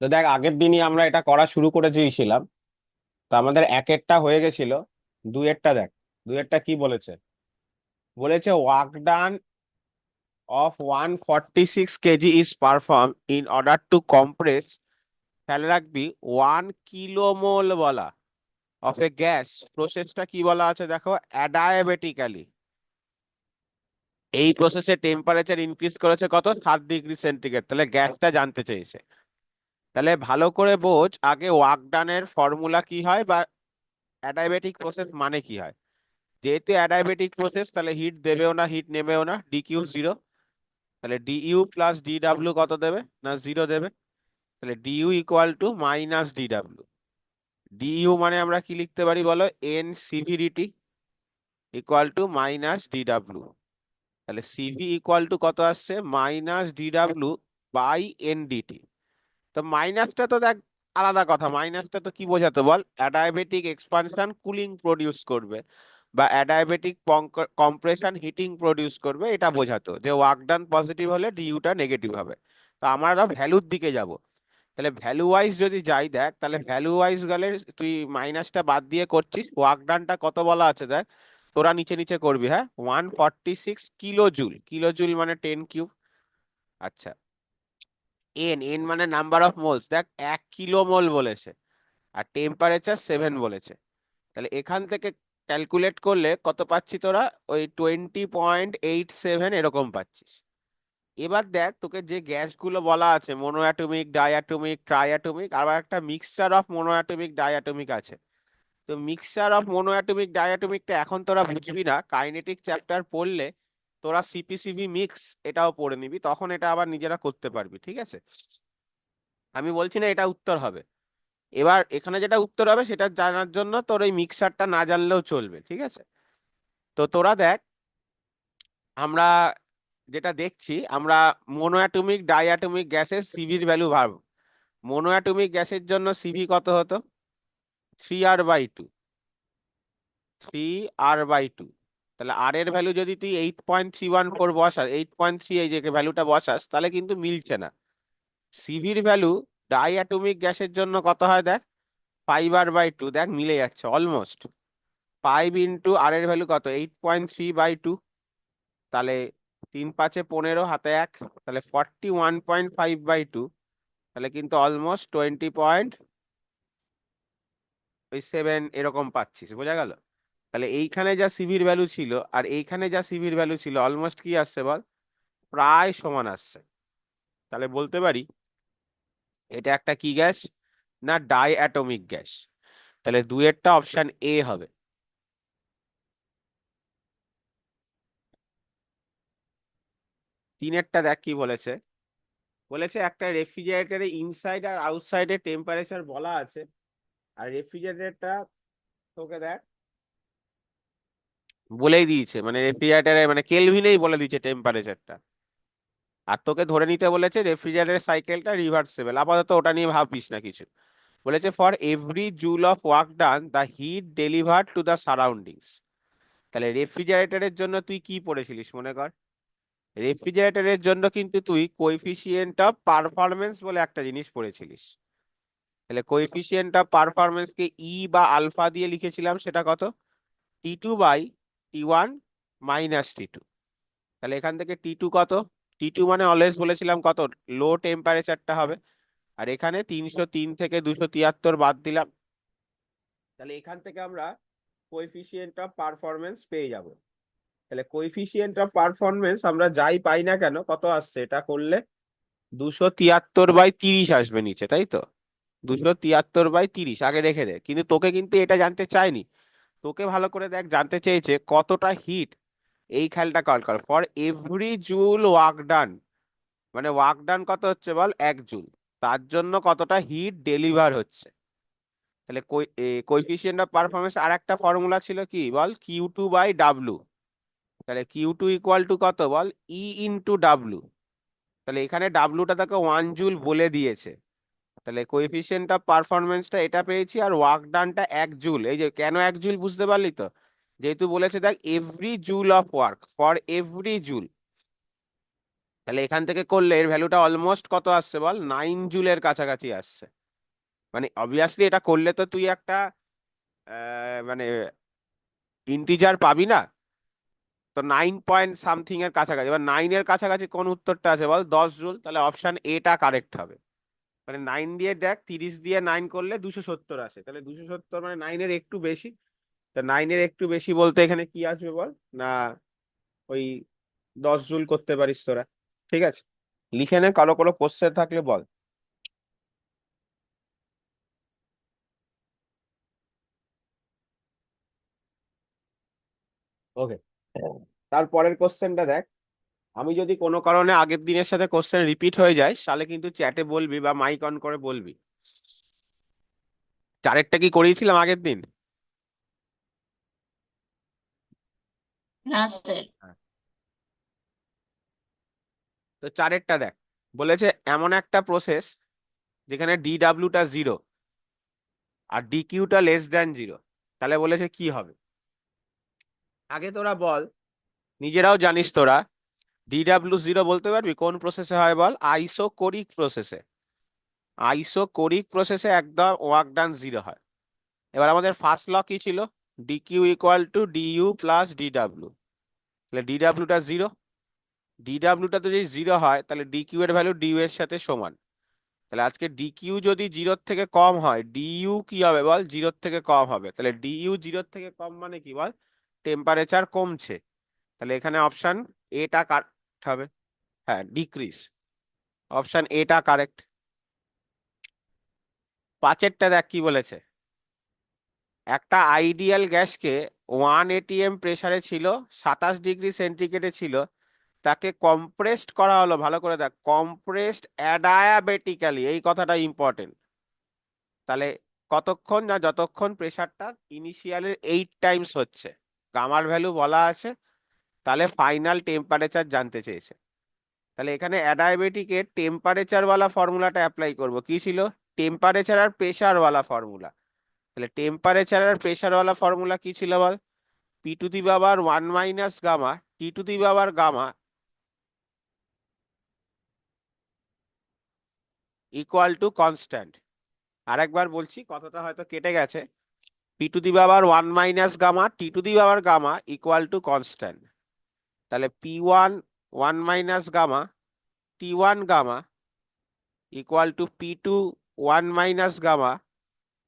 তো দেখ, আগের দিনই আমরা এটা করা শুরু করে দিয়েছিলাম। তো আমাদের একেরটা হয়ে গেছিল। দুইয়েরটা দেখ। দুইয়েরটা কি বলেছে? বলেছে work done of 146 KG is perform in order to compress, খেয়াল রাখবি, 1 কিলোমোল বলা অফ এ গ্যাস। প্রসেসটা কি বলা আছে দেখো, অ্যাডায়াবেটিক্যালি। এই প্রসেসে টেম্পারেচার ইনক্রিজ করেছে কত, 7 ডিগ্রি সেন্টিগ্রেড। তাহলে গ্যাসটা জানতে চেয়েছে। তাহলে ভালো করে বোঝ আগে ওয়ার্ক ডানের ফর্মুলা কি হয়, বা অ্যাডায়াবেটিক প্রসেস মানে কি হয়। যেহেতু অ্যাডায়াবেটিক প্রসেস, তাহলে হিট দেবেও না হিট নেবেও না, ডিকিউ জিরো। তাহলে ডিইউ প্লাস ডিডাব্লিউ কত দেবে, না জিরো দেবে। তাহলে DU equal to minus DW. DU মানে আমরা কি লিখতে পারি বলো, n CVDT equal to minus DW. তাহলে সিভি ইকুয়াল টু কত আসছে, মাইনাস ডিডাব্লিউ বাই এনডিটি। তো মাইনাসটা তো দেখ আলাদা কথা, মাইনাসটা তো কি বোঝাতো বল, অ্যাডায়াবেটিক এক্সপানশন কুলিং প্রডিউস করবে, বা অ্যাডায়াবেটিক কম্প্রেশন হিটিং প্রডিউস করবে, এটা বোঝাতো যে ওয়ার্ক ডান পজিটিভ হলে ডিইউটা নেগেটিভ হবে। তো আমরা ভ্যালুর দিকে যাব। তাহলে ভ্যালু ওয়াইজ যদি যাই দেখ, তাহলে ভ্যালু ওয়াইজ গেলে তুই মাইনাসটা বাদ দিয়ে করছিস, ওয়ার্ক ডানটা কত বলা আছে দেখ। তোরা নিচে নিচে করবি, হ্যাঁ, 146 কিলো জুল। কিলো জুল মানে 10 কিউব। আচ্ছা, এন এন মানে নাম্বার অফ মোলস, দেখ 1 কিলোমোল বলেছে, আর টেম্পারেচার 7 বলেছে। তাহলে এখান থেকে ক্যালকুলেট করলে কত পাচ্ছি তোরা, ওই 20.87 এরকম পাচ্ছিস। এবার দেখ তোকে যে গ্যাসগুলো বলা আছে, মোনো অ্যাটমিক, ডাইঅ্যাটমিক, ট্রাইঅ্যাটমিক, আবার একটা মিক্সচার অফ মোনো অ্যাটমিক ডাইঅ্যাটমিক আছে। তো মিক্সচার অফ মোনো অ্যাটমিক ডাইঅ্যাটমিকটা এখন তোরা বুঝবি না, কাইনেটিক চ্যাপ্টার পড়লে তোরা সিপিসিভি মিক্স এটাও পড়ে নিবি, তখন এটা আবার নিজেরা করতে পারবি, ঠিক আছে। আমি বলছি না এটা উত্তর হবে। এবার এখানে যেটা উত্তর হবে সেটা জানার জন্য তোর এই মিক্সারটা না জানলেও চলবে, ঠিক আছে। তো তোরা দেখ, আমরা যেটা দেখছি, আমরা মোনোঅ্যাটমিক ডাইঅ্যাটমিক গ্যাসের সিভির ভ্যালু ভাব। মোনোঅ্যাটমিক গ্যাসের জন্য সিভি কত হতো, 3R/2। 3R/2। তাহলে আর এর ভ্যালু যদি তুই 8.314 বসাস, 8.3 এই যে ভ্যালুটা বসাস, তাহলে কিন্তু মিলছে না। সিভির ভ্যালু ডাইঅ্যাটমিক গ্যাসের জন্য কত হয় দেখ, 5R/2। দেখ মিলে যাচ্ছে অলমোস্ট। 5 ইন্টু আর এর ভ্যালু কত, 8.3/2। তাহলে 3 5 15 হাতে এক, তাহলে 41.5/2। তাহলে কিন্তু অলমোস্ট 20.7 এরকম পাচ্ছিস, বোঝা গেল। তাহলে এইখানে যা সিভির ভ্যালু ছিল আর এইখানে যা সিভির ভ্যালু ছিল, অলমোস্ট কি আসছে বল, প্রায় সমান আসছে। তাহলে বলতে পারি এটা একটা কি গ্যাস, না ডাই অ্যাটমিক গ্যাস। তাহলে দুয়েরটা অপশন এ হবে। তিনেরটা দেখ কি বলেছে। বলেছে একটা রেফ্রিজারেটরে ইনসাইড আর আউটসাইডের টেম্পারেচার বলা আছে, আর রেফ্রিজারেটরটা তোকে দেখ বলেই দিয়েছে, মানে রেফ্রিজারেটরে মানে কেলভিনেই বলে দিয়েছে টেম্পারেচারটা। আর তোকে ধরে নিতে বলেছে রেফ্রিজারেটর সাইকেলটা রিভার্সেবল, আপাতত ওটা নিয়ে ভাবিস না কিছু। বলেছে for every joule of work done the heat delivered to the surroundings. তাহলে রেফ্রিজারেটরের জন্য তুই কি পড়েছিলিস মনে কর। রেফ্রিজারেটরের জন্য কিন্তু তুই কোএফিসিয়েন্ট অফ পারফরমেন্স বলে একটা জিনিস পড়েছিলিস। তাহলে কোএফিসিয়েন্ট অফ পারফরমেন্স কে ই বা আলফা দিয়ে লিখেছিলাম, সেটা কত, T2/T1 মাইনাস T2। তাহলে এখান থেকে T2 কত, T2 মানে অলওয়েজ বলেছিলাম কত, লো টেম্পারেচারটা হবে। আর এখানে 303 থেকে 273 বাদ দিলাম। তাহলে এখান থেকে আমরা কোএফিসিয়েন্ট অফ পারফরমেন্স পেয়ে যাব। তাহলে কোএফিসিয়েন্ট অফ পারফরমেন্স আমরা যাই পাই না কেন, কত আসছে এটা করলে, 273/30 আসবে নিচে, তাই তো। 273/30 আগে রেখে দে, কিন্তু তোকে কিন্তু এটা জানতে চাইনি। তোকে ভালো করে দেখ জানতে চেয়েছে কতটা হিট। এই খেয়ালটা কর ফর এভরি জুল ওয়ার্ক ডান, মানে ওয়ার্ক ডান কত হচ্ছে বল, 1 জুল, তার জন্য কতটা হিট ডেলিভার হচ্ছে। তাহলে কোইফিসিয়েন্ট অফ পারফরমেন্স আর একটা ফর্মুলা ছিল কি বল, Q2/W। তাহলে Q2 ইকুয়াল টু কত বল, E/W। তাহলে এখানে ডাব্লুটা তাকে 1 জুল বলে দিয়েছে। তাহলে কোএফিসিয়েন্ট অফ পারফরমেন্সটা এটা পেয়েছি, আর ওয়ার্ক ডানটা 1 জুল। এই যে কেন 1 জুল বুঝতে পারলি তো, যেহেতু বলেছে দেখ every joule of work, for every joule. তাহলে এখান থেকে করলে এর ভ্যালুটা অলমোস্ট কত আসছে বল, 9 জুলের কাছাকাছি আসছে। মানে অবভিয়াসলি এটা করলে তো তুই একটা মানে ইন্টিজার পাবি না, তো 9 পয়েন্ট সামথিং এর কাছাকাছি। এবার 9-এর কাছাকাছি কোন উত্তরটা আছে বল, 10 জুল। তাহলে অপশন এটা কারেক্ট হবে। মানে 9 দিয়ে দেখ, 30 দিয়ে 9 করলে 270 আসে, তাহলে 270 মানে 9-এর একটু বেশি। তা 9-এর একটু বেশি বলতে এখানে কি আসবে বল, না ওই 10 জুল করতে পারিস তোরা। ঠিক আছে, লিখে নে, কারো কোনো কোশ্চেন থাকলে বল। ওকে, তারপরের কোশ্চেনটা দেখ। আমি যদি কোনো কারণে আগের দিনের সাথে কোশ্চেন রিপিট হয়ে যায়, তাহলে কিন্তু চ্যাটে বলবি বা মাইক অন করে বলবি। চারেরটা কি করিয়েছিলাম আগের দিন? না স্যার। হ্যাঁ। তো চারেরটা দেখ, বলেছে এমন একটা প্রসেস যেখানে ডিডাব্লিউটা 0 আর ডিকিউটা লেস দ্যান 0, তাহলে বলেছে কি হবে। আগে তোরা বল, নিজেরাও জানিস তোরা, ডিডাব্লিউ 0 বলতে পারবি কোন প্রসেসে হয় বল, আইসোকোরিক প্রসেসে। আইসোকোরিক প্রসেসে একদম ওয়ার্ক ডান 0 হয়। এবার আমাদের ফার্স্ট ল কি ছিল, DQ equal to DU plus DW. তাহলে ডিডাব্লিউটা 0, ডিডাব্লিউটা তো যদি 0 হয় তাহলে ডিকিউ এর ভ্যালু ডিইউ এর সাথে সমান। তাহলে আজকে ডিকিউ যদি 0-র থেকে কম হয়, ডিইউ কি হবে বল, 0-র থেকে কম হবে। তাহলে ডিইউ 0-র থেকে কম মানে কি বল, টেম্পারেচার কমছে। তাহলে এখানে অপশন এটা কারেক্ট হবে। হ্যাঁ, ডিক্রিজ। অপশন এটা কারেক্ট। পাঁচেরটা দেখ কি বলেছে, একটা আইডিয়াল গ্যাসকে 1 atm প্রেসারে ছিল, 27 ডিগ্রি সেন্টিগ্রেডে ছিল, তাকে কম্প্রেসড করা হলো। ভালো করে দেখ, কম্প্রেসড অ্যাডায়াবেটিক্যালি, এই কথাটা ইম্পর্টেন্ট। তাহলে কতক্ষণ, না যতক্ষণ প্রেসারটা ইনিশিয়ালের 8 টাইমস হচ্ছে, গামার ভ্যালু বলা আছে। তাহলে ফাইনাল টেম্পারেচার জানতে চেয়েছে। তাহলে এখানে অ্যাডায়াবেটিকের টেম্পারেচার ওয়ালা ফর্মুলাটা অ্যাপ্লাই করব। কি ছিল, টেম্পারেচার আর প্রেসার ওয়ালা ফর্মুলা। তাহলে টেম্পারেচার আর প্রেসার ওয়ালা ফর্মুলা কি ছিল বল, P⁻1 - গামা T⁻গামা ইকুয়াল টু কনস্ট্যান্ট। আরেকবার বলছি, কথাটা হয়তো কেটে গেছে। P⁻1 - gamma equal to constant. তাহলে P1 - gamma T1 gamma equal to P2 - gamma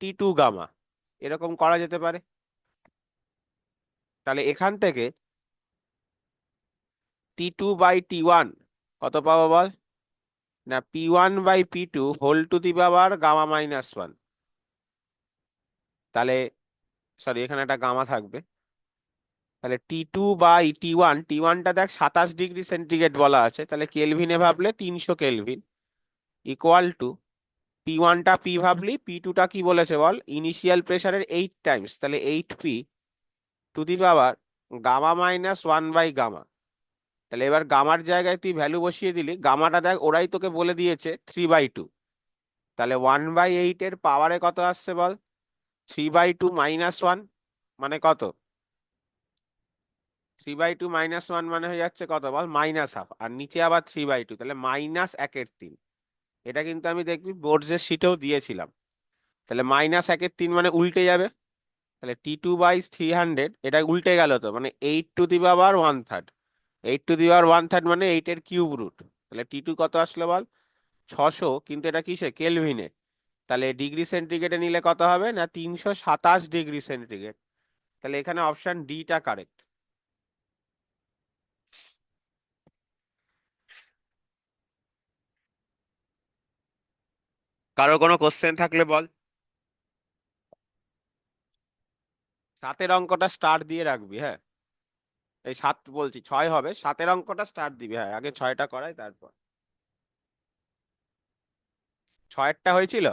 T2 gamma, এরকম করা যেতে পারে। তাহলে এখান থেকে T2/T1 কত পাবো বল, না P1/P2 হোল টু দি পাওয়ার গামা-1। তাহলে সরি, এখানে একটা গামা থাকবে। তাহলে T2/T1, T1টা দেখ 27 ডিগ্রি সেন্টিগ্রেড বলা আছে, তাহলে কেলভিনে ভাবলে 300 কেলভিন, ইকুয়াল টু P1টা পি ভাবলি, P2টা কি বলেছে বল, ইনিশিয়াল প্রেসারের 8 টাইমস, তাহলে 8P টু দি পাওয়ার গামা-1/গামা। তাহলে এবার গামার জায়গায় তুই ভ্যালু বসিয়ে দিলি, গামাটা দেখ ওরাই তোকে বলে দিয়েছে 3/2। তাহলে 1/8 এর পাওয়ারে কত আসছে বল, 3/2 - 1, মানে কত, 3/2 - 1 মানে হয়ে যাচ্ছে কত বল, -হাফ। আর নিচে আবার 3/2, তাহলে -1/3। এটা কিন্তু আমি দেখবি বোর্ডসের শিটেও দিয়েছিলাম। তাহলে -1/3 মানে উল্টে যাবে। তাহলে T2/300, এটা উল্টে গেল তো, মানে 8 two the power 1/3। 8 two the power 1/3 মানে 8-এর কিউব রুট। তাহলে T2 কত আসলো বল, 600, কিন্তু এটা কিসে, কেলভিনে। তাহলে ডিগ্রি সেন্টিগ্রেডে নিলে কত হবে, না 327 ডিগ্রি সেন্টিগ্রেড। তাহলে এখানে অপশন ডিটা কারেক্ট। কারো কোনো কোশ্চেন থাকলে বল। 7-এর অঙ্কটা স্টার দিয়ে রাখবি, হ্যাঁ। এই 7 বলছি, 6 হবে, 7-এর অঙ্কটা স্টার দিবি, হ্যাঁ, আগে 6টা করাই তারপর। 6-এরটা হয়েছিল,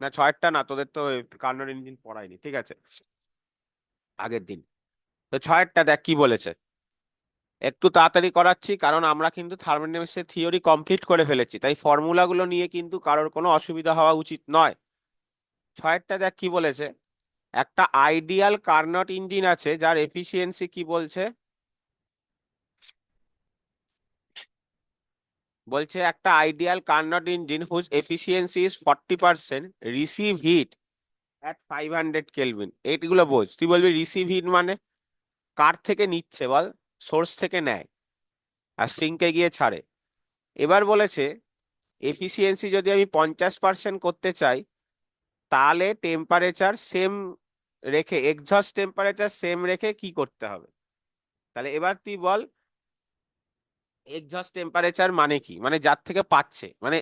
না 6-এরটা না, তোদের তো কার্নোর ইঞ্জিন পড়ায়নি, ঠিক আছে, আগের দিন। তো 6-এরটা দেখ কি বলেছে। একটু তাড়াতাড়ি করাচ্ছি, কারণ আমরা কিন্তু থার্মোডাইনামিক্সের থিওরি কমপ্লিট করে ফেলেছি, তাই ফর্মুলাগুলো নিয়ে কিন্তু কারোর কোনো অসুবিধা হওয়া উচিত নয়। 6-এরটা দেখ কি বলেছে, একটা আইডিয়াল কার্নট ইঞ্জিন আছে যার এফিসিয়েন্সি কি বলছে, বলছে একটা ideal Carnot engine whose efficiency is 40% receive heat at 500 kelvin. এইগুলো বোঝ, তুই বলবি রিসিভ হিট মানে কার থেকে নিচ্ছে বল, সোর্স থেকে নেয় আর সিঙ্কে গিয়ে ছাড়ে। এবার বলেছে এফিসিয়েন্সি যদি আমি 50% করতে চাই, তাহলে টেম্পারেচার সেম রেখে, এক্সহস্ট টেম্পারেচার সেম রেখে কি করতে হবে। তাহলে এবার তুই বল এক্সহস্ট টেম্পারেচার মানে কি, মানে যার থেকে পাচ্ছে, মানে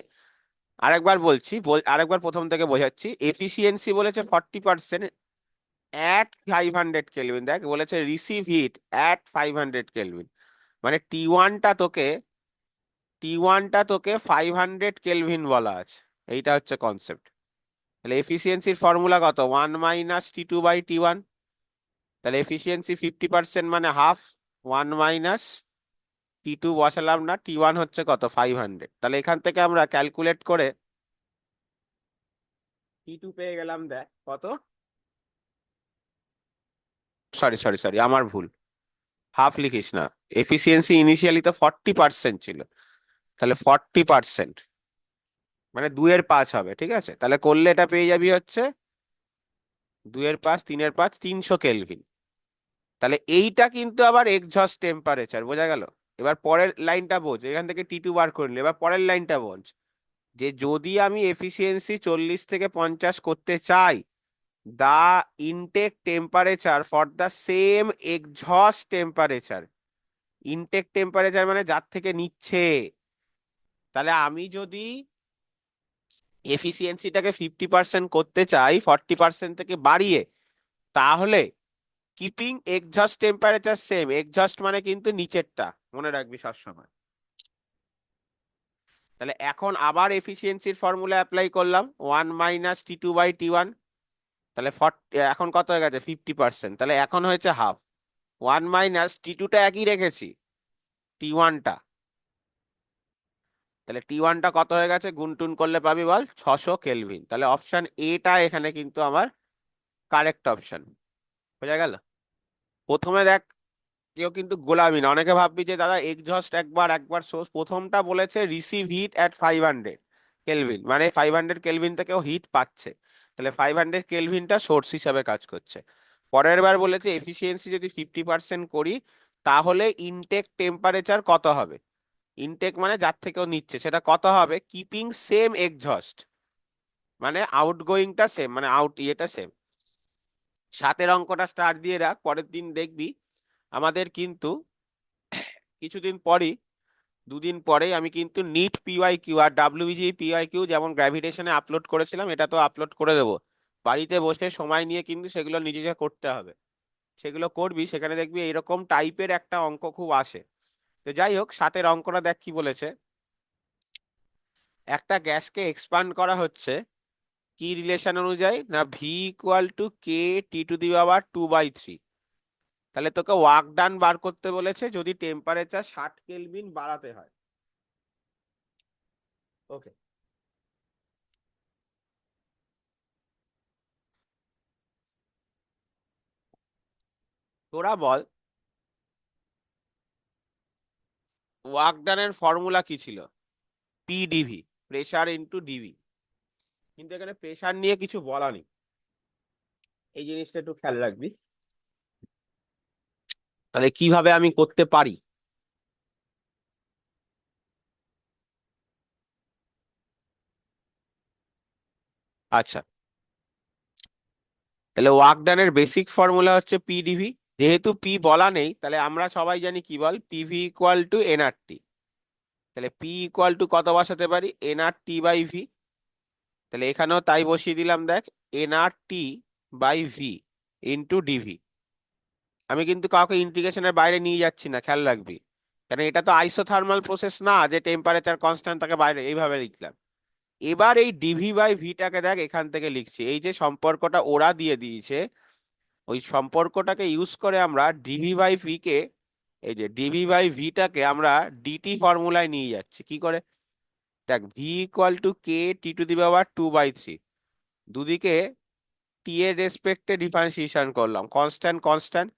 আরেকবার বলছি, আরেকবার প্রথম থেকে বোঝাচ্ছি। এফিসিয়েন্সি বলেছে 40% অ্যাট 500 কেলভিন, দেখ বলেছে রিসিভ হিট অ্যাট 500 কেলভিন, মানে টি ওয়ানটা তোকে 500 কেলভিন বলা আছে। এইটা হচ্ছে কনসেপ্ট। তাহলে এফিসিয়েন্সির ফর্মুলা কত, 1 - T2/T1। তাহলে এফিসিয়েন্সি 50% মানে হাফ, 1 - T2 বসালাম না, T1 হচ্ছে কত 500। তাহলে এখান থেকে আমরা ক্যালকুলেট করে T2 পেয়ে গেলাম, দেখ কত, সরি সরি সরি আমার ভুল, হাফ লিখিস না, এফিসিয়েন্সি ইনিশিয়ালি তো 40% ছিল, তাহলে 40% মানে 2/5 হবে, ঠিক আছে। তাহলে করলে এটা পেয়ে যাবি হচ্ছে 2/5, 3/5, 300 কেলভিন। তাহলে এইটা কিন্তু আবার এক্সহস্ট টেম্পারেচার, বোঝা গেল। এবার পরের লাইনটা বোঝ, এখান থেকে T2 বার করলে এবার পরের লাইনটা বোঝ, যে যদি আমি এফিসিয়েন্সি 40 থেকে 50 করতে চাই, the intake temperature for the same exhaust temperature. Intake temperature মানে যার থেকে নিচ্ছে। তাহলে আমি যদি এফিসিয়েন্সিটাকে 50% করতে চাই 40% থেকে বাড়িয়ে, তাহলে keeping exhaust temperature same, exhaust মানে কিন্তু নিচেরটা, মনে রাখবি সবসময়। তাহলে এখন আবার এফিসিয়েন্সির ফর্মুলা অ্যাপ্লাই করলাম, 1 - T2/T1। তাহলে এখন কত হয়ে গেছে 50%, তাহলে এখন হয়েছে হাফ। 1 - T2টা একই রেখেছি, T1টা, তাহলে T1টা কত হয়ে গেছে, গুনটুন করলে পাবি বল 600 কেলভিন। তাহলে অপশন এটা এখানে কিন্তু আমার কারেক্ট অপশন, বোঝা গেল। প্রথমে দেখ, কেউ কিন্তু গোলামি না, অনেকে ভাববি যে দাদা এক্সহস্ট একবার একবার সোর্স, প্রথমটা বলেছে রিসিভ হিট অ্যাট 500 কেলভিন, মানে 500 কেলভিন থেকেও হিট পাচ্ছে, তাহলে 500 কেলভিনটা সোর্স হিসাবে কাজ করছে। পরের বার বলেছে এফিসিয়েন্সি যদি 50% করি, তাহলে ইনটেক টেম্পারেচার কত হবে, ইনটেক মানে যার থেকেও নিচ্ছে সেটা কত হবে, কিপিং সেম এক্সহস্ট, মানে আউটগোয়িংটা সেম, মানে ইয়েটা সেম। সাতের অঙ্কটা স্টার্ট দিয়ে রাখ, পরের দিন দেখবি আমাদের কিন্তু কিছুদিন পরই, দুদিন পরেই আমি কিন্তু NEET PY Q R WG PY Q যেমন গ্র্যাভিটেশনে আপলোড করেছিলাম, এটা তো আপলোড করে দেবো। বাড়িতে বসে সময় নিয়ে কিন্তু সেগুলো নিজেকে করতে হবে, সেগুলো করবি, সেখানে দেখবি এরকম টাইপের একটা অঙ্ক খুব আসে। তো যাই হোক, সাতের অঙ্কটা দেখ কি বলেছে। একটা গ্যাসকে এক্সপান্ড করা হচ্ছে কি রিলেশন অনুযায়ী, না V = K T⁻²/3। তাহলে তোকে ওয়ার্ক ডান বার করতে বলেছে যদি টেম্পারেচার 60 কেলভিন বাড়াতে হয়। ওকে, তোরা বল ওয়ার্ক ডানের ফর্মুলা কি ছিল, PdV, প্রেসার ইনটু ডিভি। কিন্তু এখানে প্রেসার নিয়ে কিছু বলা নেই, এই জিনিসটা একটু খেয়াল রাখবি। তাহলে কিভাবে আমি করতে পারি, আচ্ছা। তাহলে ওয়ার্ক ডানের বেসিক ফর্মুলা হচ্ছে PdV। যেহেতু পি বলা নেই, তাহলে আমরা সবাই জানি কি বল, PV = nRT। তাহলে P = কত বসাতে পারি, nRT/V। তাহলে এখানেও তাই বসিয়ে দিলাম, দেখ nRT/V ইন্টু ডিভি। আমি কিন্তু কাউকে ইন্টিগ্রেশনের বাইরে নিয়ে যাচ্ছি না, খেয়াল রাখবি, কারণ এটা তো আইসোথার্মাল প্রসেস না যে টেম্পারেচার কনস্ট্যান্ট তাকে বাইরে, এইভাবে লিখলাম। এবার এই ডিভি/ভিটাকে দেখ এখান থেকে লিখছি, এই যে সম্পর্কটা ওরা দিয়ে দিয়েছে, ওই সম্পর্কটাকে ইউজ করে আমরা ডিভি/ভি কে, এই যে ডিভি/ভিটাকে আমরা ডিটি ফর্মুলায় নিয়ে যাচ্ছি কি করে, দেখ V = K T⁻²/3, দুদিকে টি এর রেসপেক্টে ডিফারেন্সিয়েশন করলাম, কনস্ট্যান্ট কনস্ট্যান্ট,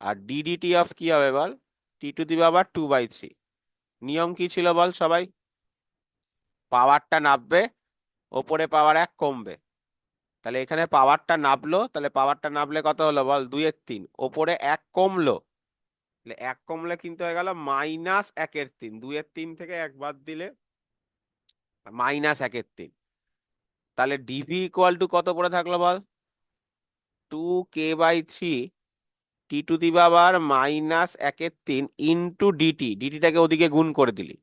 আর ডিডিটি অফ কি হবে বল, T⁻²/3। নিয়ম কি ছিল বল সবাই, পাওয়ারটা নামবে, ওপরে পাওয়ার 1 কমবে। তাহলে এখানে পাওয়ারটা নামলো, তাহলে পাওয়ারটা নামলে কত হলো বল, 2/3, ওপরে 1 কমলো, তাহলে 1 কমলে কিন্তু হয়ে গেল -1/3, 2/3 থেকে 1 বাদ দিলে -1/3। তাহলে ডিভি ইকুয়াল টু কত পড়ে থাকলো বল, 2k/3 T to the power -1/3 into DT, ডিটিটাকে ওদিকে গুণ করে দিলি।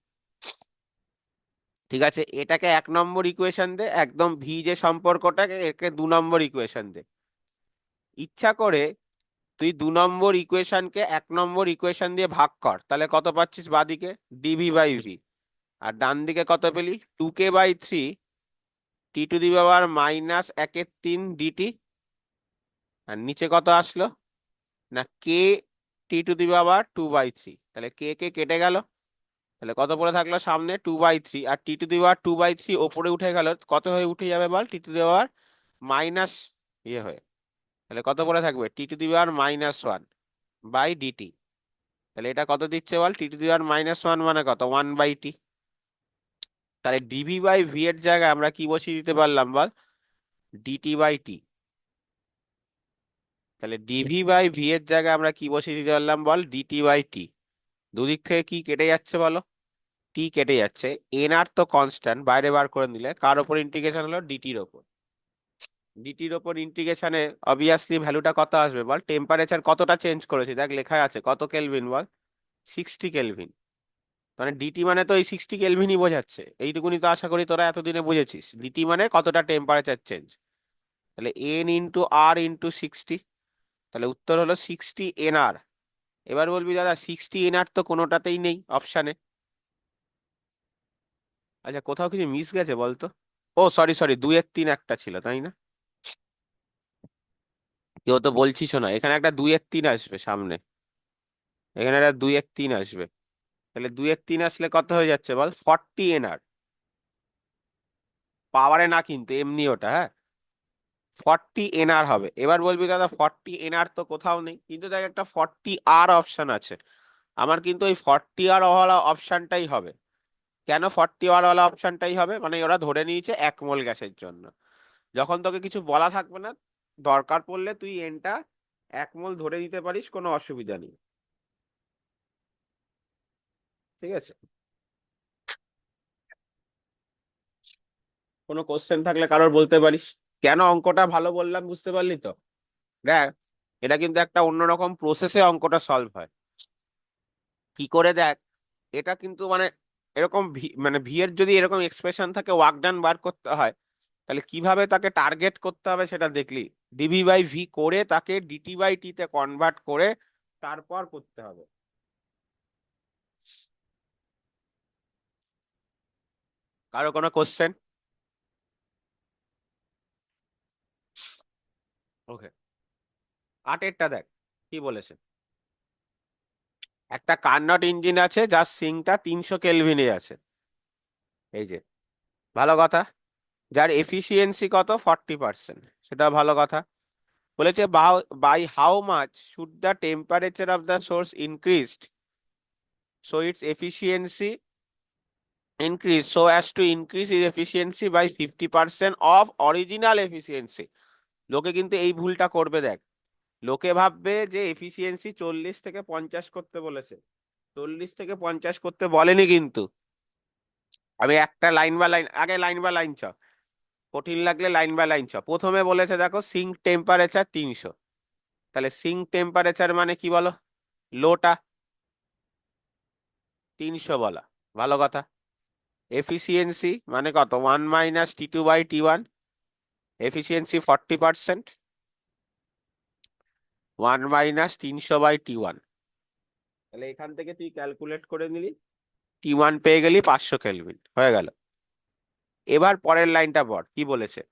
ঠিক আছে, এটাকে 1 নম্বর ইকুয়েশন দে, একদম ভি যে সম্পর্কটাকে, একে 2 নম্বর ইকুয়েশন দে। ইচ্ছা করে তুই 2 নম্বর ইকুয়েশনকে 1 নম্বর ইকুয়েশন দিয়ে ভাগ কর, তাহলে কত পাচ্ছিস বাদিকে, ডিভি/ভি। আর ডান দিকে কত পেলি, 2k/3 T to the power -1/3 DT. আর নিচে কত আসলো না, কে টি টু দি পাওয়ার 2/3, তাহলে কে কে কেটে গেল, তাহলে কত পড়ে থাকলো সামনে, 2/3, আর টি টু দি পাওয়ার 2/3 ওপরে উঠে গেল, কত হয়ে উঠে যাবে বল, টি টু দি পাওয়ার মাইনাস ইয়ে হয়ে, তাহলে কত পড়ে থাকবে, টি টু দি পাওয়ার -1/ডিটি। তাহলে এটা কত দিচ্ছে বল, টি টু দি পাওয়ার -1 মানে কত, 1/টি। তাহলে ডিভি/ভি এর জায়গায় আমরা কি বসিয়ে দিতে পারলাম বল, ডিটি/টি। তাহলে ডিভি/ভি এর জায়গায় আমরা কি বসিয়ে দিতে পারলাম বল, ডিটি/টি। দুদিক থেকে কি কেটে যাচ্ছে বলো, টি কেটে যাচ্ছে, এন আর তো কনস্ট্যান্ট, বাইরে বার করে নিলে কার ওপর ইন্টিগ্রেশন হলো, ডিটির ওপর। ডিটির ওপর ইন্টিগ্রেশনে অবভিয়াসলি ভ্যালুটা কত আসবে বল, টেম্পারেচার কতটা চেঞ্জ করেছি দেখ, লেখা আছে কত কেলভিন বল, 60 কেলভিন। মানে ডিটি মানে তো এই 60 কেলভিনই বোঝাচ্ছে, এইটুকুনি তো আশা করি তোরা এতদিনে বুঝেছিস, ডিটি মানে কতটা টেম্পারেচার চেঞ্জ। তাহলে এন ইন্টু আর ইন্টু 60, তাহলে উত্তর হলো 60 NR। এবার বলবি দাদা 60 NR তো কোনোটাতেই নেই অপশানে। আচ্ছা, কোথাও কিছু মিস গেছে বলতো, ও সরি সরি, 2/3 একটা ছিল তাই না, কেউ তো বলছিস না, এখানে একটা 2/3 আসবে সামনে, এখানে একটা 2/3 আসবে। তাহলে 2/3 আসলে কত হয়ে যাচ্ছে বল, 40 NR। পাওয়ারে না কিন্তু এমনি ওটা, হ্যাঁ, 40 NR হবে। এবার বলবি দাদা 40 NR তো কোথাও নেই, কিন্তু দেখ একটা 40R অপশন আছে, আমার কিন্তু ওই 40R ওয়ালা অপশনটাই হবে। কেন 40R ওয়ালা অপশনটাই হবে, মানে ওরা ধরে নিয়েছে 1 মোল গ্যাসের জন্য, যখন তোকে কিছু বলা থাকবে না, দরকার পড়লে তুই এনটা 1 মোল ধরে নিতে পারিস, কোনো অসুবিধা নেই। ঠিক আছে, কোনো কোশ্চেন থাকলে কারোর বলতে পারিস। কেন অঙ্কটা ভালো বললাম বুঝতে পারলি তো, দেখ এটা কিন্তু একটা অন্যরকম প্রসেসে অঙ্কটা সলভ হয়। কি করে দেখ, এটা কিন্তু মানে এরকম মানে ভি এর যদি এরকম এক্সপ্রেশন থাকে, ওয়ার্ক ডান বার করতে হয়, তাহলে কিভাবে তাকে টার্গেট করতে হবে সেটা দেখলি, ডিভি/ভি করে তাকে ডিটি/টি তে কনভার্ট করে তারপর করতে হবে। কারো কোনো কোশ্চেন? ওকে, 8এরটা দেখ কি বলেছে, একটা কার্নট ইঞ্জিন আছে যার সিংটা 300 কেলভিনে আছে, এই যে, ভালো কথা, যার এফিসিয়েন্সি কত, 40%, সেটা ভালো কথা। বলেছে by how much should the temperature of the source increased so its efficiency increase so as to increase is efficiency by 50% of original efficiency. লোকে কিন্তু এই ভুলটা করবে দেখ, লোকে ভাববে যে এফিসিয়েন্সি 40 থেকে 50 করতে বলেছে, 40 থেকে 50 করতে বলেনি কিন্তু। আমি একটা লাইন বা লাইন, আগে লাইন বা লাইন চ, কঠিন লাগলে লাইন বা লাইন চ। প্রথমে বলেছে দেখো সিঙ্ক টেম্পারেচার 300, তাহলে সিঙ্ক টেম্পারেচার মানে কি বলো, লোটা 300 বলা, ভালো কথা। এফিসিয়েন্সি মানে কত, 1 - T2/T1, এফিসিয়েন্সি 40%, 1 - 300/T1। তাহলে এখান থেকে তুই ক্যালকুলেট করে নিলি, T1 পেয়ে গেলি 500 কেলভিন, হয়ে গেল। এবার পরের লাইনটা পড় কি বলেছে,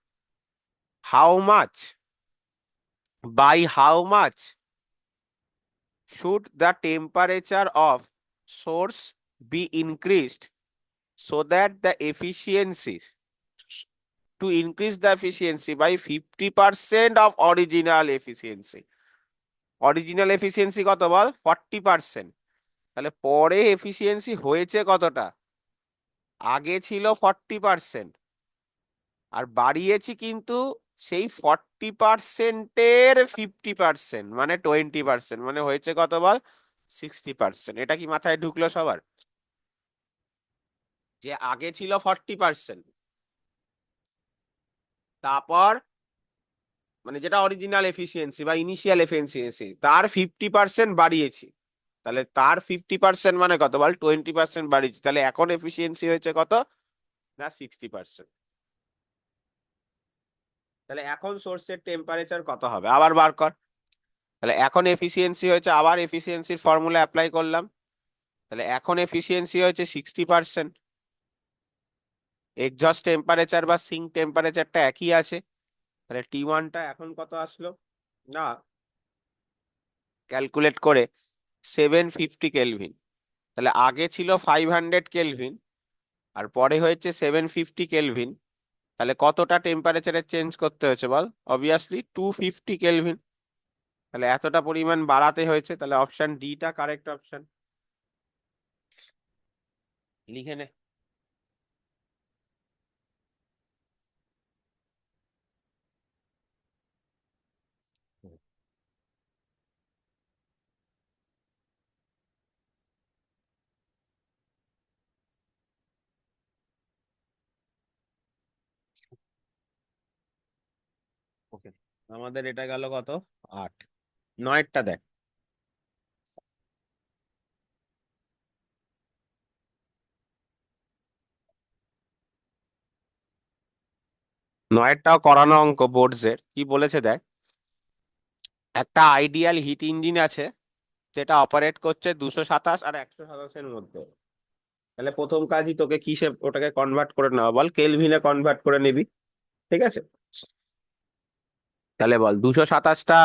how much, by how much should the temperature of source be increased so that the efficiency, to increase the efficiency by 50% of original efficiency, original efficiency কত বল, 40%, তাহলে পরে এফিসিয়েন্সি হয়েছে কতটা, আগে ছিল 40%, আর বাড়িয়েছি কিন্তু সেই 40%-এর 50%, মানে 20%, মানে হয়েছে কত বল? 60%। এটা কি মাথায় ঢুকলো সবার? যে আগে ছিল 40%, তারপর মানে যেটা অরিজিনাল এফিসিয়েন্সি বা ইনিশিয়াল এফিসিয়েন্সি, তার 50% বাড়িয়েছি। তাহলে তার 50% মানে কত বল? 20% বাড়িয়েছি। তাহলে এখন এফিসিয়েন্সি হয়েছে কত? না, 60%। তাহলে এখন সোর্সের টেম্পারেচার কত হবে আবার বার কর। তাহলে এখন এফিসিয়েন্সি হয়েছে, আবার এফিসিয়েন্সির ফর্মুলা অ্যাপ্লাই করলাম। তাহলে এখন এফিসিয়েন্সি হয়েছে 60%। এক্সহস্ট টেম্পারেচার বা সিঙ্ক টেম্পারেচারটা একই আছে। তাহলে T1টা এখন কত আসলো? না, ক্যালকুলেট করে 750 কেলভিন। তাহলে আগে ছিল 500 কেলভিন, আর পরে হয়েছে 750 কেলভিন। তাহলে কতটা টেম্পারেচারে চেঞ্জ করতে হয়েছে বল? Obviously 250 kelvin. তাহলে এতটা পরিমাণ বাড়াতে হয়েছে। তাহলে অপশন ডিটা কারেক্ট অপশন। লিখে নে। ওকে, আমাদের এটা গেল কত? 8। নয়েরটা দেখ। নয়েরটাও করানো অঙ্ক বোর্ডসের। কি বলেছে দেখ, একটা আইডিয়াল হিট ইঞ্জিন আছে যেটা অপারেট করছে 227 আর 127-এর মধ্যে। তাহলে প্রথম কাজই তোকে কিসে ওটাকে কনভার্ট করে নেওয়া বল? কেলভিনে কনভার্ট করে নিবি। ঠিক আছে, তাহলে বল 227টা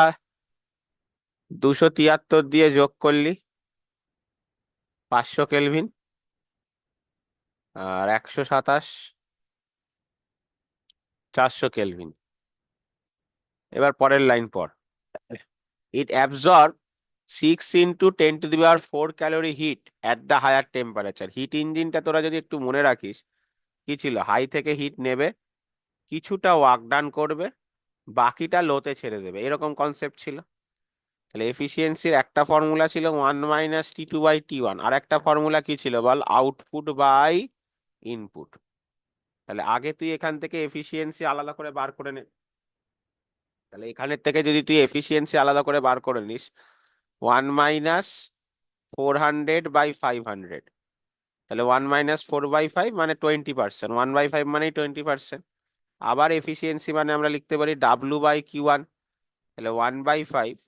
273 দিয়ে যোগ করলি 500 কেলভিন, আর 127 400 কেলভিন। এবার পরের লাইন পর, it absorb 6 × 10⁴ heat at the higher temperature. Heat ইঞ্জিনটা তোরা যদি একটু মনে রাখিস, কি ছিল? হাই থেকে হিট নেবে, কিছুটা ওয়ার্ক ডান করবে, বাকিটা লোতে ছেড়ে দেবে, এরকম কনসেপ্ট ছিল। তাহলে এফিসিয়েন্সির একটা ফর্মুলা ছিল 1 - T2/T1, আর একটা ফর্মুলা কি ছিল বল? Output by input. তাহলে আগে তুই এখান থেকে এফিসিয়েন্সি আলাদা করে বার করে নে। তাহলে এখানের থেকে যদি তুই এফিসিয়েন্সি আলাদা করে বার করে নিস, 1 - 400/500, তাহলে 1 - 4/5 মানে 20%, 1/5 মানেই 20%। আবার এফিসিয়েন্সি মানে আমরা লিখতে পারি W/Q1। তাহলে 1/5,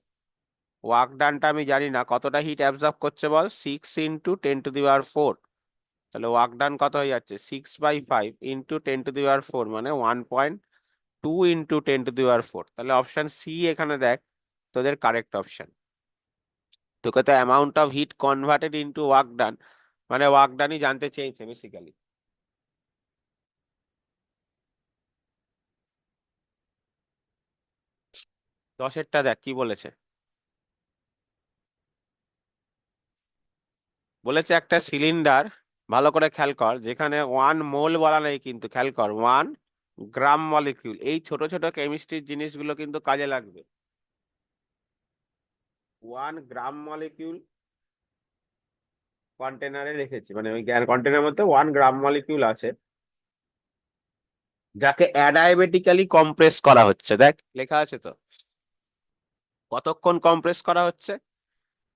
ওয়ার্ক ডানটা আমি জানি না, কতটা হিট অ্যাবজর্ব করছে বল? 6 × 10⁴। তাহলে ওয়ার্ক ডান কত হয়ে যাচ্ছে? 6/5 × 10⁴, মানে 1.2 × 10⁴। তাহলে অপশন সি এখানে দেখ তোদের কারেক্ট অপশন। তোকে তো amount of heat converted into work done, মানে ওয়ার্ক ডানই জানতে চেয়েছে বেসিক্যালি। 10-এরটা দেখ কি বলেছে। বলেছে একটা সিলিন্ডার, ভালো করে খেয়াল কর, যেখানে 1 মোল বলা নেই কিন্তু, খেয়াল কর 1 গ্রাম মলিকিউল। এই ছোট ছোট কেমিস্ট্রির জিনিসগুলো কিন্তু কাজে লাগবে। 1 গ্রাম মলিকিউল কন্টেনারে রেখেছি, মানে ওই কন্টেনারের মধ্যে 1 গ্রাম মলিকিউল আছে, যাকে অ্যাডায়াবেটিক্যালি কম্প্রেস করা হচ্ছে। দেখ লেখা আছে তো। কতক্ষণ কম্প্রেস করা হচ্ছে?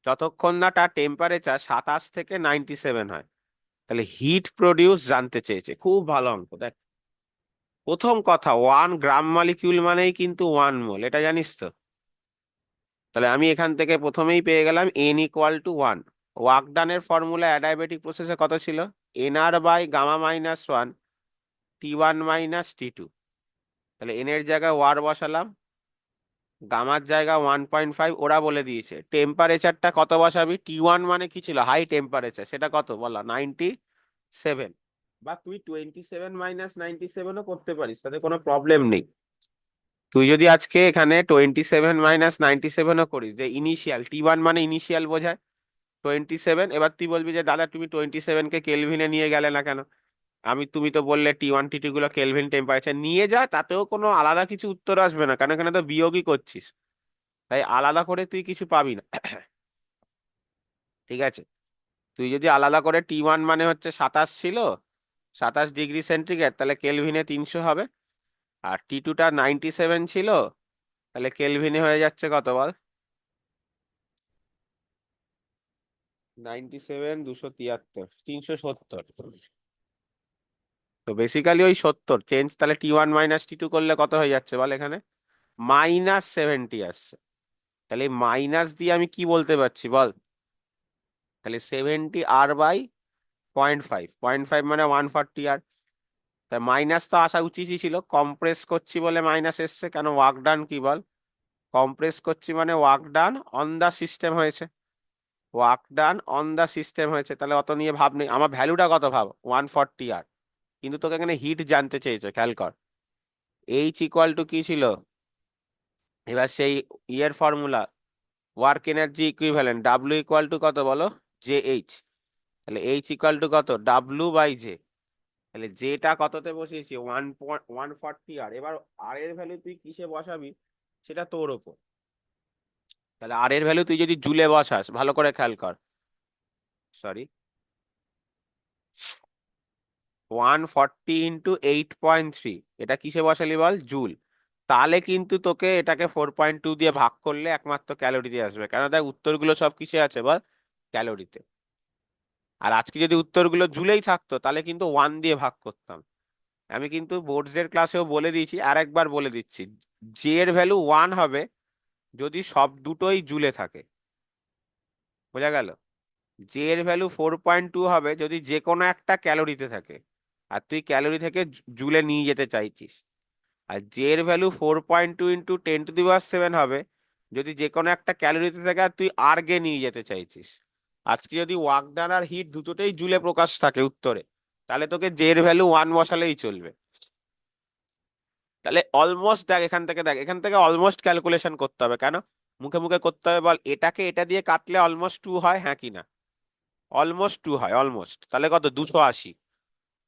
যতক্ষণ না তার টেম্পারেচার 27 থেকে 97 হয়। তাহলে হিট প্রডিউস জানতে চেয়েছে। খুব ভালো অঙ্ক। দেখ, প্রথম কথা, 1 গ্রাম মলিকিউল মানেই কিন্তু 1 মোল, এটা জানিস তো। তাহলে আমি এখান থেকে প্রথমেই পেয়ে গেলাম N = 1। ওয়ার্ক ডানের ফর্মুলা অ্যাডায়াবেটিক প্রসেসে কত ছিল? nR/γ-1 T1 - T2। তাহলে এন এর জায়গায় ওয়ার বসালাম, গামার জায়গা 1.5, ওরা বলে দিয়েছে। টেম্পারেচারটা কত বসাবি? T1 মানে কি ছিল? হাই টেম্পারেচার, সেটা কত বলা? 97। বা তুই 27 - 97ও করতে পারিস, তাতে কোনো প্রবলেম নেই। তুই যদি আজকে এখানে 27 - 97ও করিস, যে ইনিশিয়াল T1 মানে ইনিশিয়াল বোঝায় 27, এবার তুই বলবি যে দাদা তুমি 27কে কেলভিনে নিয়ে গেলে না কেন? তুমি তো বললে T1 T2 গুলো কেলভিন টেম্পারেচার নিয়ে যা, তাতেও কোনো আলাদা কিছু উত্তর আসবে না, কারণ এখানে তো বিয়োগই করছিস, তাই আলাদা করে তুই কিছু পাবি না। ঠিক আছে, তুই যদি আলাদা করে T1 মানে হচ্ছে 27 ছিল, 27 ডিগ্রি সেন্টিগ্রেড, তাহলে কেলভিনে 300 হবে। আর T2টা 97 ছিল, তাহলে কেলভিনে হয়ে যাচ্ছে কত বল? 97, 273, 370। তো বেসিক্যালি ওই 70 চেঞ্জ, তাহলে T1 - T2 করলে কত হয়ে যাচ্ছে বল এখানে? -70 আসছে। তাহলে এই মাইনাস দিয়ে আমি কি বলতে পারছি বল? তাহলে 70 R/0.5, 0.5 মানে 140 R। তাই মাইনাস তো আসা উচিতই ছিল, কম্প্রেস করছি বলে মাইনাস এসছে। কেন? ওয়ার্ক ডান কি বল? কম্প্রেস করছি মানে work done on the system হয়েছে, work done on the system হয়েছে, তাহলে অত নিয়ে ভাব নেই। আমার ভ্যালুটা কত ভাব, 140R। কিন্তু তোকে এখানে হিট জানতে চেয়েছে, খেয়াল কর। H = কি ছিল? এবার সেই ইয়ের formula, work energy equivalent, W = কত বলো? JH। তাহলে H = কত? W/J। তাহলে জেটা কততে বসিয়েছি? 140R। এবার আর এর ভ্যালু তুই কিসে বসাবি সেটা তোর ওপর। তাহলে আর এর ভ্যালু তুই যদি জুলে বসাস, ভালো করে খেয়াল কর, সরি, 140 × 8.3, এটা কিসে বসালি বল? জুল। তাহলে কিন্তু তোকে এটাকে 4.2 দিয়ে ভাগ করলে একমাত্র ক্যালোরিতে আসবে, কেন দেখ উত্তরগুলো সব কিসে আছে বল? ক্যালোরিতে। আর আজকে যদি উত্তরগুলো জুলেই থাকতো, তাহলে কিন্তু 1 দিয়ে ভাগ করতাম। আমি কিন্তু বোর্ডসের ক্লাসেও বলে দিয়েছি, আর একবার বলে দিচ্ছি, জে এর ভ্যালু 1 হবে যদি সব দুটোই জুলে থাকে। বোঝা গেল? জে এর ভ্যালু 4.2 হবে যদি যে কোনো একটা ক্যালোরিতে থাকে, আর তুই ক্যালোরি থেকে জুলে নিয়ে যেতে চাইছিস। আর জে এর ভ্যালু 4.2 × 10⁷ হবে যদি যে কোনো একটা ক্যালোরিতে থাকে আর তুই আর্গে নিয়ে যেতে চাইছিস। আজকে যদি ওয়ার্ক ডান আর হিট দুটোতেই জুলে প্রকাশ থাকে উত্তরে, তাহলে তোকে জে এর ভ্যালু 1 বসালেই চলবে। তাহলে অলমোস্ট দেখ, এখান থেকে অলমোস্ট ক্যালকুলেশন করতে হবে। কেন মুখে মুখে করতে হবে বল? এটাকে এটা দিয়ে কাটলে অলমোস্ট 2 হয়, হ্যাঁ কি না? অলমোস্ট 2 হয়, অলমোস্ট। তাহলে কত? 280।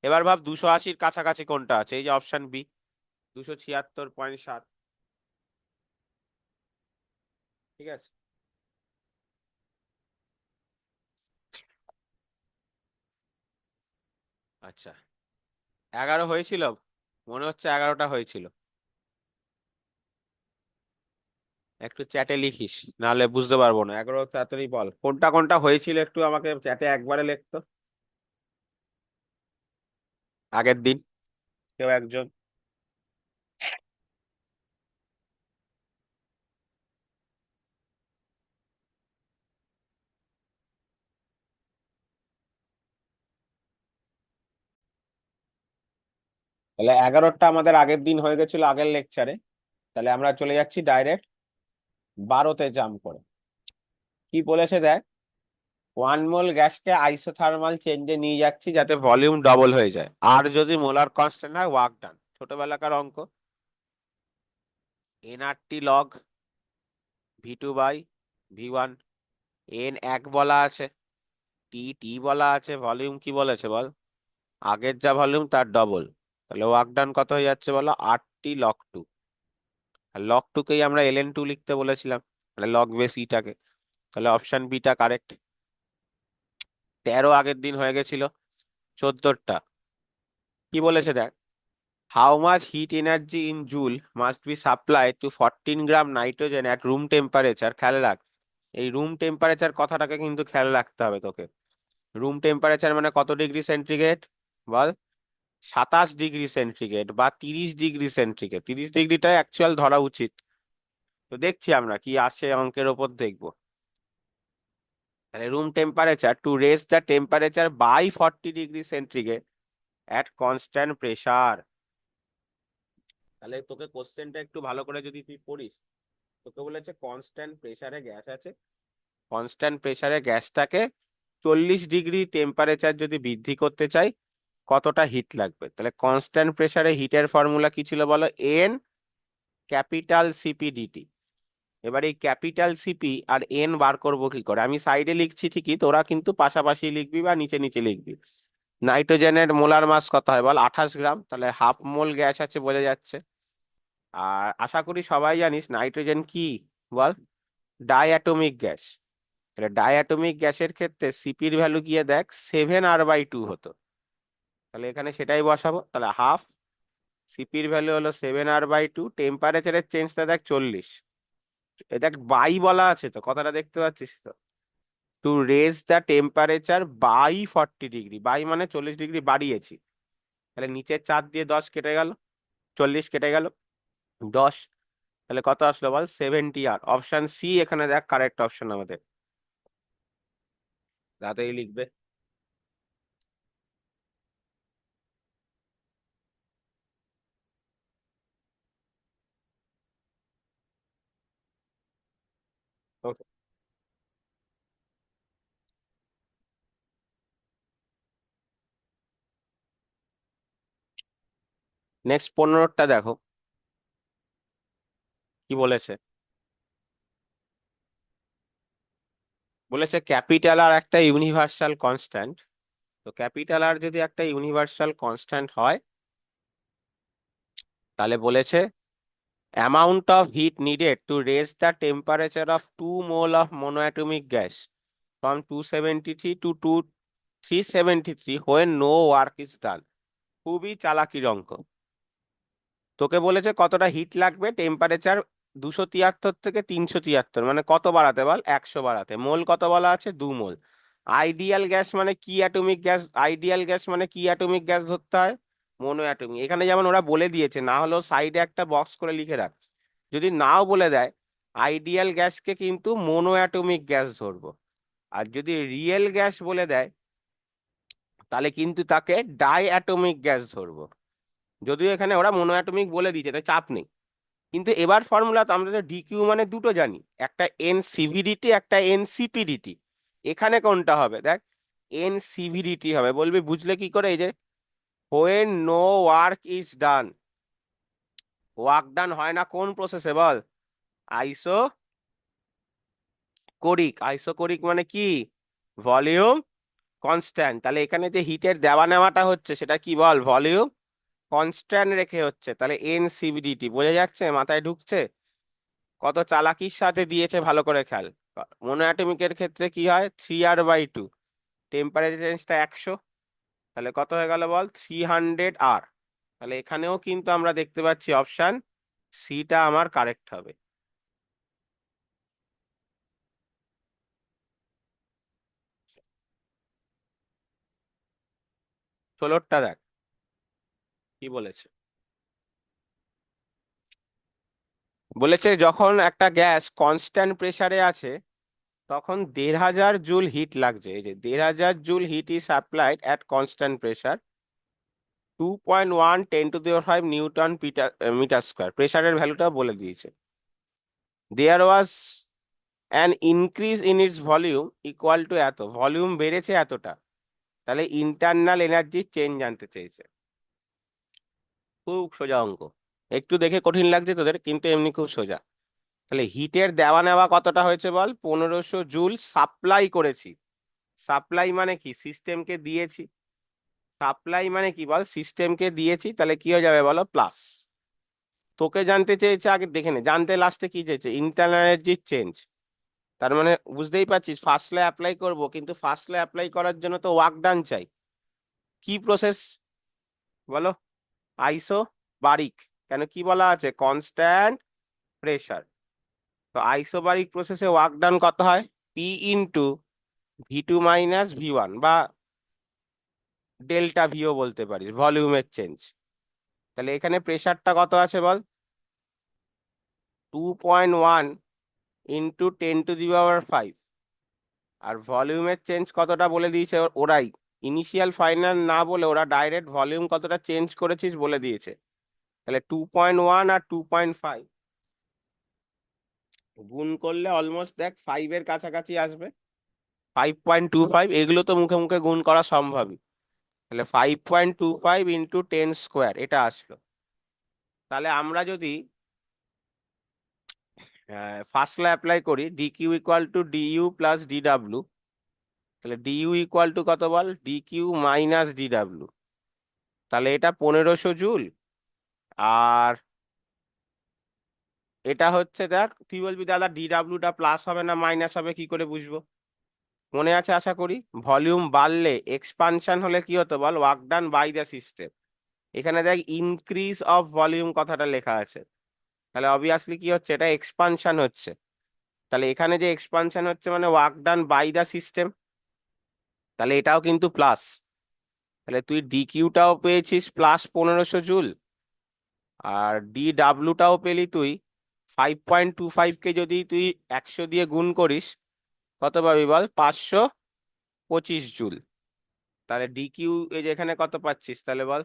এবার ভাব 280-র কাছাকাছি কোনটা আছে? এই যে অপশন বি, 276.7। ঠিক আছে। আচ্ছা, 11 হয়েছিল, মনে হচ্ছে 11টা হয়েছিল। একটু চ্যাটে লিখিস, নাহলে বুঝতে পারবো না। 11 তাড়াতাড়ি বল কোনটা কোনটা হয়েছিল, একটু আমাকে চ্যাটে একবারে লিখতো আগের দিন কেউ একজন। তাহলে 11টা আমাদের আগের দিন হয়ে গেছিল আগের লেকচারে। তাহলে আমরা চলে যাচ্ছি ডাইরেক্ট 12তে জাম্প করে। কি বলেছে দেখ, 1 মোল গ্যাসকে আইসোথার্মাল চেঞ্জে নিয়ে যাচ্ছি যাতে ভলিউম ডবল হয়ে যায়, আর যদি মোলার কনস্ট্যান্ট হয় ওয়ার্ক ডান। ছোটবেলাকার অঙ্ক। nRT log V2/V1। এন 1 বলা আছে, টি টি বলা আছে, ভলিউম কি বলেছে বল? আগের যা ভলিউম তার ডবল। তাহলে ওয়ার্ক ডান কত হয়ে যাচ্ছে বলো? RT log 2। আর log 2কেই আমরা ln2 লিখতে বলেছিলাম, মানে লগ বেস ইটাকে। তাহলে অপশন বিটা কারেক্ট। 13 আগের দিন হয়ে গেছিল। 14টা কি বলেছে দেখ, how much hit energy in joule must be supply two 14 gram nitrogen at room temperature. খেয়াল রাখ, এই রুম টেম্পারেচার কথাটাকে কিন্তু খেয়াল রাখতে হবে তোকে। রুম টেম্পারেচার মানে কত ডিগ্রি সেন্টিগ্রেড বল? 27 ডিগ্রি সেন্টিগ্রেড বা 30 ডিগ্রি সেন্টিগ্রেড। 30 ডিগ্রিটাই অ্যাকচুয়াল ধরা উচিত। তো দেখছি আমরা কি আসে অঙ্কের ওপর দেখবো। তাহলে room temperature to raise the temperature by 40 degree centigrade at constant pressure. তাহলে তোকে কোশ্চেনটা একটু ভালো করে যদি তুই পড়িস, তোকে বলেছে কনস্ট্যান্ট প্রেসারে গ্যাস আছে, কনস্ট্যান্ট প্রেসারে গ্যাসটাকে 40 ডিগ্রি টেম্পারেচার যদি বৃদ্ধি করতে চাই, কতটা হিট লাগবে? তাহলে কনস্ট্যান্ট প্রেসারে হিটের ফর্মুলা কি ছিল বলো? N capital C P D T. এবার এই ক্যাপিটাল সিপি আর এন বার করবো কি করে? আমি সাইডে লিখছি ঠিকই, তোরা কিন্তু পাশাপাশি লিখবি বা নিচে নিচে লিখবি। নাইট্রোজেনের মোলার মাস কত হয় বল? 28 গ্রাম। তাহলে হাফ মোল গ্যাস আছে বোঝা যাচ্ছে। আর আশা করি সবাই জানিস নাইট্রোজেন কি বল? ডাইঅ্যাটমিক গ্যাস। তাহলে ডাইঅ্যাটমিক গ্যাসের ক্ষেত্রে সিপির ভ্যালু গিয়ে দেখ 7r/2 হতো। তাহলে এখানে সেটাই বসাবো। তাহলে হাফ, সিপির ভ্যালু হলো 7r/2, টেম্পারেচারের চেঞ্জটা দেখ 40। এ দেখ বাই বলা আছে, তো কথাটা দেখতে পাচ্ছিস তো? To raise the temperature by 40 degree, by মানে 40 ডিগ্রি বাড়িয়েছি। তাহলে নিচের 4 দিয়ে 10 কেটে গেল, 40 কেটে গেল 10, তাহলে কত আসলো বল? 70r। অপশন সি এখানে দেখ কারেক্ট অপশন আমাদের। তাড়াতাড়ি লিখবে। ওকে, নেক্সট 15টা দেখো কি বলেছে। বলেছে ক্যাপিটাল আর একটা ইউনিভার্সাল কনস্ট্যান্ট। তো ক্যাপিটাল আর যদি একটা ইউনিভার্সাল কনস্ট্যান্ট হয়, তাহলে বলেছে amount of heat needed to raise the temperature of 2 mole of monoatomic gas from 273 to 373 when no work is done। খুবই চালাকির অঙ্ক। তোকে বলেছে কতটা হিট লাগবে, টেম্পারেচার 273 থেকে 373, মানে কত বাড়াতে বল? 100 বাড়াতে। মোল কত বলা আছে? 2 মোল। আইডিয়াল গ্যাস মানে কি অ্যাটমিক গ্যাস? আইডিয়াল গ্যাস মানে কি অ্যাটমিক গ্যাস ধরতে হয়? Mono atomic. এখানে যেমন ওরা বলে দিয়েছে, না হলেও সাইডে একটা বক্স করে লিখে রাখ। যদি নাও বলে দেয়, আইডিয়াল গ্যাসকে কিন্তু মোনো অ্যাটমিক গ্যাস ধরবো। আর যদি রিয়েল গ্যাস বলে দেয়, তাহলে কিন্তু তাকে ডাই অ্যাটমিক গ্যাস ধরবো। যদিও এখানে ওরা মোনো অ্যাটমিক বলে দিয়েছে, তাই চাপ নেই। কিন্তু এবার ফর্মুলা তো আমরা তো ডিকিউ মানে দুটো জানি, একটা এনসিভিডিটি, একটা এনসিপিডিটি। এখানে কোনটা হবে দেখ? এনসিভিডিটি হবে। বলবি বুঝলে কি করে? এই যে when no work is done, work done হয় না কোন প্রসেসে বল? আইসো কোরিক। আইসোকোরিক মানে কি? Volume constant. তাহলে এখানে যে হিটের দেওয়া নেওয়াটা হচ্ছে সেটা কি বল? ভলিউম কনস্ট্যান্ট রেখে হচ্ছে। তাহলে এনসিভিডিটি বোঝা যাচ্ছে, মাথায় ঢুকছে? কত চালাকির সাথে দিয়েছে ভালো করে খেয়াল। মনোঅ্যাটমিকের ক্ষেত্রে কি হয়? 3r/2, টেম্পারেচার চেঞ্জটা 100, তাহলে কত হয়ে গেল বল? 300r। তাহলে এখানেও কিন্তু আমরা দেখতে পাচ্ছি অপশন সিটা আমার কারেক্ট হবে। 16টা দেখ কি বলেছে। বলেছে যখন একটা গ্যাস কনস্ট্যান্ট প্রেসারে আছে, তখন 1500 জুল হিট লাগছে। এই যে 1500 joule heat is supplied at constant pressure, 2.1 10⁵ newton metre square. প্রেসারের ভ্যালুটা বলে দিয়েছে। There was an increase in its volume equal to এত, ভলিউম বেড়েছে এতটা। তাহলে ইন্টারনাল এনার্জি চেঞ্জ জানতে চেয়েছে। খুব সোজা অঙ্ক। একটু দেখে কঠিন লাগছে তোদের, কিন্তু এমনি খুব সোজা। তাহলে হিটের দেওয়া নেওয়া কতটা হয়েছে বল? 1500 জুল সাপ্লাই করেছি। সাপ্লাই মানে কি? সিস্টেমকে দিয়েছি। সাপ্লাই মানে কি বল? সিস্টেমকে দিয়েছি। তাহলে কি হয়ে যাবে বলো? প্লাস। তোকে জানতে চেয়েছে, আগে দেখে নে, জানতে লাস্টে কি চেয়েছে? Internal energy change. তার মানে বুঝতেই পারছিস ফার্স্ট ল অ্যাপ্লাই করব, কিন্তু ফার্স্ট ল অ্যাপ্লাই করার জন্য তো ওয়ার্ক ডান চাই। কি প্রসেস বলো? আইসো বারিক। কেন কি বলা আছে? Constant pressure. তো আইসোবারিক প্রসেসে ওয়ার্ক ডান কত হয়? পি ইন্টু V2 - V1, বা ডেল্টা ভিও বলতে পারিস, ভলিউমের চেঞ্জ। তাহলে এখানে প্রেসারটা কত আছে বল? 2.1 ইন্টু 10⁵। আর ভলিউমের চেঞ্জ কতটা বলে দিয়েছে ওরাই। ইনিশিয়াল ফাইনাল না বলে ওরা ডাইরেক্ট ভলিউম কতটা চেঞ্জ করেছিস বলে দিয়েছে। তাহলে 2.1 আর 2.5 গুণ করলে অলমোস্ট দেখ 5 এর কাছাকাছি আসবে। 5.25, এগুলো তো মুখে মুখে গুণ করা সম্ভবই। তাহলে 5.25 ইন্টু 10² এটা আসলো। তাহলে আমরা যদি ফার্স্ট ল অ্যাপ্লাই করি, DQ equal to DU plus DW, তাহলে ডিইউ ইকুয়াল টু কত বল, D Q minus D W. তাহলে এটা 1500 জুল। আর এটা হচ্ছে, দেখ তুই বলবি দাদা ডি ডাব্লিউটা প্লাস হবে না মাইনাস হবে, কি করে বুঝবো? মনে আছে আশা করি, ভলিউম বাড়লে এক্সপানশন হলে কি হতো বল, work done by the system. এখানে দেখ ইনক্রিজ অফ ভলিউম কথাটা লেখা আছে, তাহলে অবভিয়াসলি কি হচ্ছে, এটা এক্সপানশন হচ্ছে। তাহলে এখানে যে এক্সপানশন হচ্ছে মানে work done by the system, তাহলে এটাও কিন্তু প্লাস। তাহলে তুই ডি কিউটাও পেয়েছিস প্লাস 1500 জুল, আর ডি ডাব্লুটাও পেলি তুই 5.25 কে যদি তুই 100 দিয়ে গুণ করিস কত পাবি বল, 525 জুল। তাহলে ডি কিউ এই যে এখানে কত পাচ্ছিস তাহলে বল,